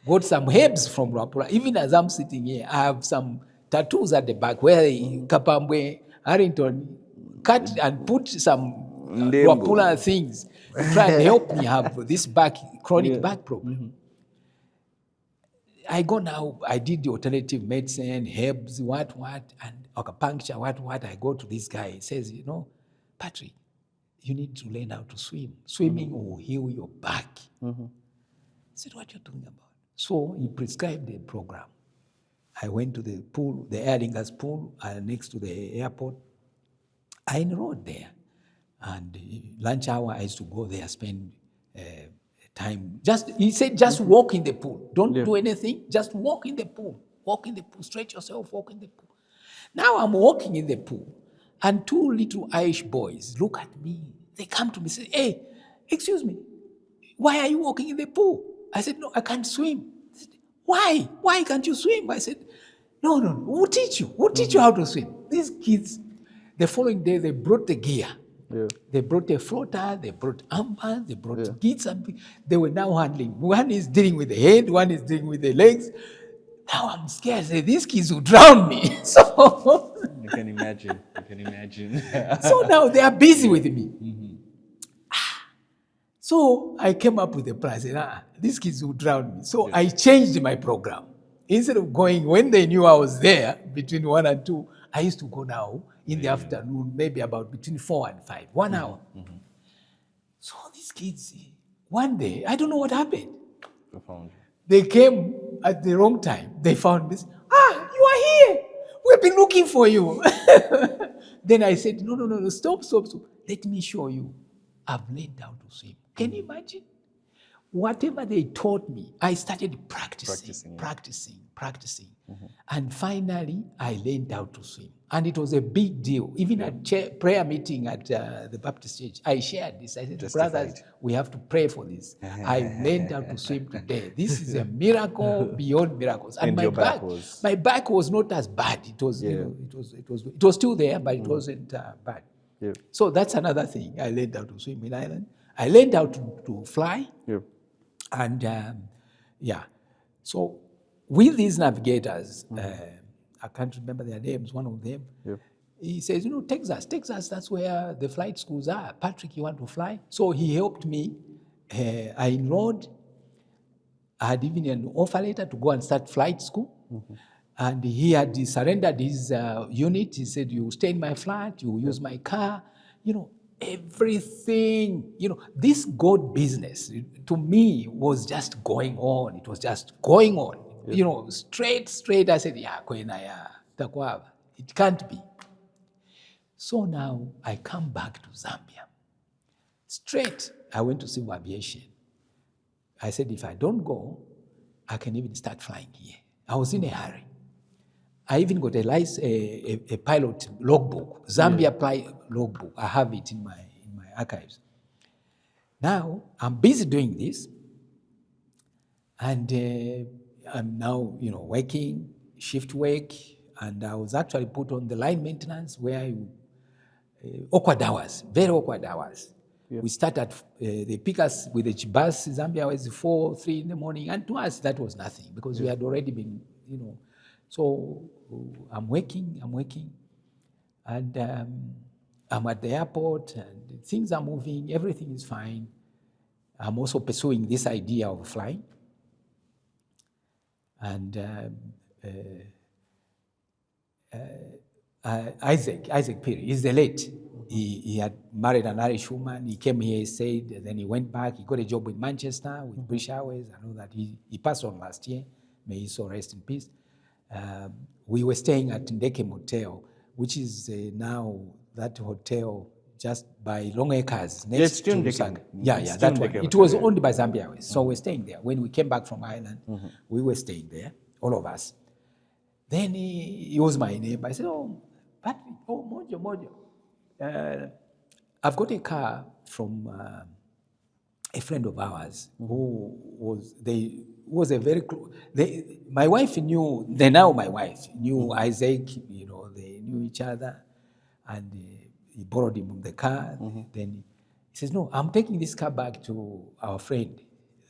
got some herbs from Ruapula. Even as I'm sitting here, I have some tattoos at the back where Kaumbe, Harrington cut and put some Ruapula things to try and help me have this chronic back problem. I go now, I did the alternative medicine, herbs, what, and acupuncture, what. I go to this guy. He says, Patrick, you need to learn how to swim. Swimming will heal your back. I said, what are you talking about? So he prescribed a program. I went to the pool, the Aer Lingus pool, next to the airport. I enrolled there. And lunch hour, I used to go there, spend time. He said, just walk in the pool. Don't do anything. Just walk in the pool. Walk in the pool. Stretch yourself, walk in the pool. Now I'm walking in the pool, and 2 little Irish boys look at me. They come to me and say, hey, excuse me, why are you walking in the pool? I said, no, I can't swim. They said, why? Why can't you swim? I said, no, we'll teach you. We'll teach you how to swim. These kids, the following day, they brought the gear. Yeah. They brought a floater, they brought armbands, they brought kits, and they were now handling. One is dealing with the head, one is dealing with the legs. Now I'm scared. I say, these kids will drown me. So you can imagine. So now they are busy with me. So I came up with a plan. I said, these kids will drown me. So I changed my program. Instead of going when they knew I was there between 1 and 2, I used to go now in the afternoon, maybe about between 4 and 5, 1 hour. So these kids, one day, I don't know what happened. We found you. They came at the wrong time. They found this. Ah, you are here. We've been looking for you. Then I said, no, stop. Let me show you. I've learned how to swim. Can you imagine? Whatever they taught me, I started practicing. And finally, I learned how to swim. And it was a big deal. Even at prayer meeting at the Baptist church, I shared this. I said, brothers, we have to pray for this. I learned how to swim today. This is a miracle beyond miracles. And my back was not as bad. It was, it was still there, but it wasn't bad. Yeah. So that's another thing. I learned how to swim in Ireland. I learned how to fly. Yeah. And so with these navigators, I can't remember their names, one of them, he says, Texas, that's where the flight schools are. Patrick, you want to fly? So he helped me. I enrolled. I had even an offer letter to go and start flight school. And he had surrendered his unit. He said, you stay in my flat, you use my car, everything, this God business to me was just going on. It was just going on, straight. I said, it can't be. So now I come back to Zambia. Straight, I went to civil aviation. I said, if I don't go, I can even start flying here. I was in a hurry. I even got a pilot logbook, Zambia pilot logbook. I have it in my archives. Now, I'm busy doing this, and I'm now, working, shift work, and I was actually put on the line maintenance where awkward hours, very awkward hours. Yeah. We start at, they pick us with a bus, Zambia was 4, 3 in the morning, and to us that was nothing because we had already been, So I'm working, and I'm at the airport, and things are moving, everything is fine. I'm also pursuing this idea of flying. And Isaac Perry is the late. He had married an Irish woman. He came here, he stayed, and then he went back. He got a job in Manchester with British Airways. I know that he passed on last year. May he so rest in peace. We were staying at Ndeke Motel, which is now that hotel just by Long Acres next to Musonda. That one. It was owned by Zambia Airways, so we're staying there. When we came back from Ireland, we were staying there, all of us. Then he was my neighbor. I said, Patrick, Mojo. I've got a car from a friend of ours who was a very close. My wife knew. My wife knew Isaac. They knew each other, and he borrowed him the car. Then he says, "No, I'm taking this car back to our friend.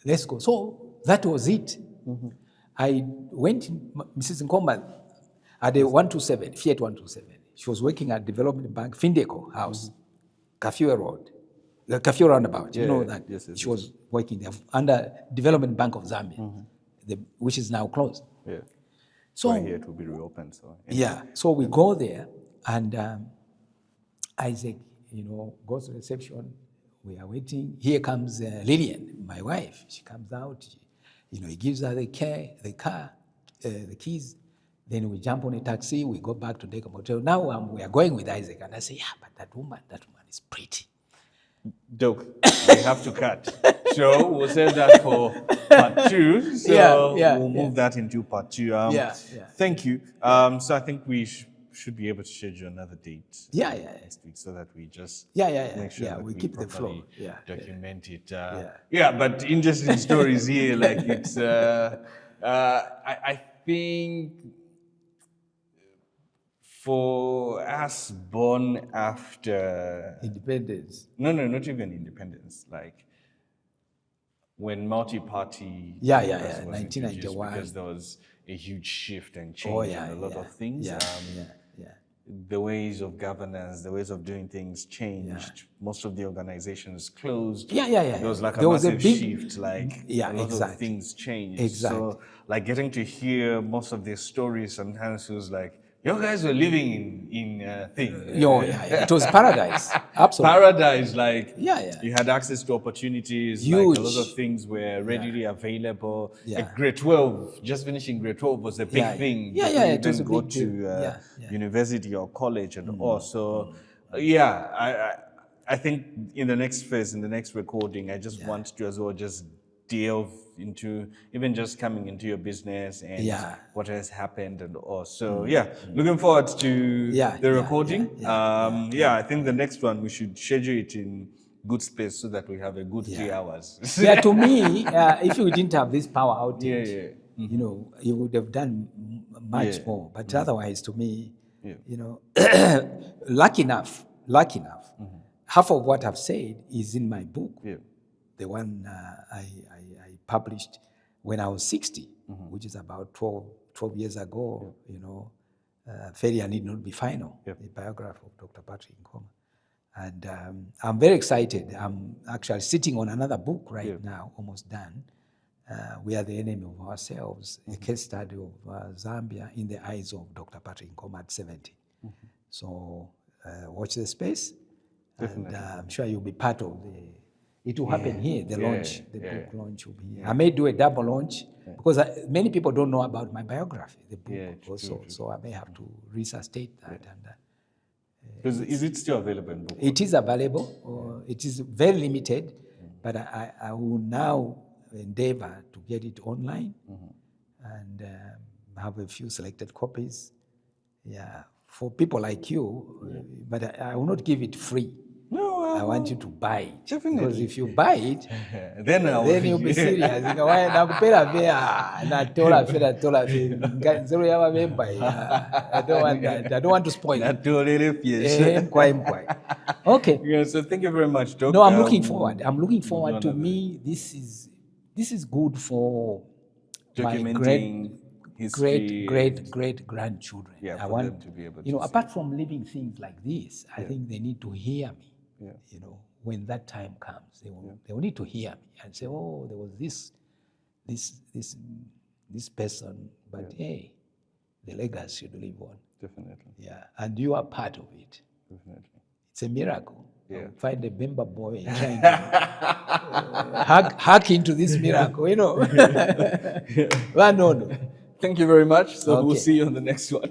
Let's go." So that was it. I went. Mrs. Nkhoma at a 127 Fiat 127. She was working at Development Bank, Findeco House, Kafue Road, the Kafue Roundabout. That. Yes, she was working there under Development Bank of Zambia, which is now closed. Yeah. So here it will be reopened. So we go there, and Isaac, goes to reception. We are waiting. Here comes Lillian, my wife. She comes out. He gives her the car, the keys. Then we jump on a taxi, we go back to Ndeke Motel. Now we are going with Isaac, and I say, but that woman is pretty. Dope. We have to cut. So we'll save that for part 2. So we'll move that into part 2. Thank you. So I think we should be able to schedule another date next week so that we just make sure that we keep the flow. Document it. But interesting stories here. Like it's, I think, for us born after independence. No, not even independence. Like when multi-party was 1991, because there was a huge shift and change in a lot of things. The ways of governance, the ways of doing things changed. Most of the organizations closed. There was like a massive shift. Like a lot of things changed. So like getting to hear most of these stories sometimes feels like, You guys were living in thing. It was paradise. Absolutely. Paradise, like Yeah. you had access to opportunities, Huge. like a lot of things were readily available. Yeah. Like grade 12, just finishing grade 12 was a big thing. Yeah, before you it was even a go big to deal. university or college and all. So, I think in the next phase, in the next recording, I just want to as well just delve into even just coming into your business and what has happened and all. So looking forward to the recording. I think the next one we should schedule it in good space so that we have a good 3 hours. To me, if you didn't have this power outage, you know, you would have done much more. But otherwise, to me, you know, lucky enough, half of what I've said is in my book. The one I published when I was 60, which is about 12 years ago, you know, Failure Need Not Be Final, the biography of Dr. Patrick Nkhoma. And I'm very excited. I'm actually sitting on another book right now, almost done. We Are the Enemy of Ourselves, a case study of Zambia in the eyes of Dr. Patrick Nkhoma at 70. So watch the space. Definitely. And I'm sure you'll be part of it will happen here, the launch, the book launch will be here. I may do a double launch because many people don't know about my biography, the book also. True. So I may have to resuscitate that. And is it still available in book? It is available. It is very limited, but I will now endeavor to get it online and have a few selected copies. For people like you, but I will not give it free. No, I want you to buy it. Definitely. Because if you buy it, then you'll be serious. I don't want that. I don't want to spoil it. Okay. So thank you very much, Doc. No, I'm looking forward. To me, this is good for my great grandchildren. I want them to be able to apart from living things like this, I think they need to hear me. You know, when that time comes, they will need to hear me and say, "Oh, there was this person, but hey, the legacy should live on." Definitely. Yeah, and you are part of it. Definitely. It's a miracle. Find a Bemba boy and trying to hack into this miracle, you know. No. Thank you very much. So we'll see you on the next one.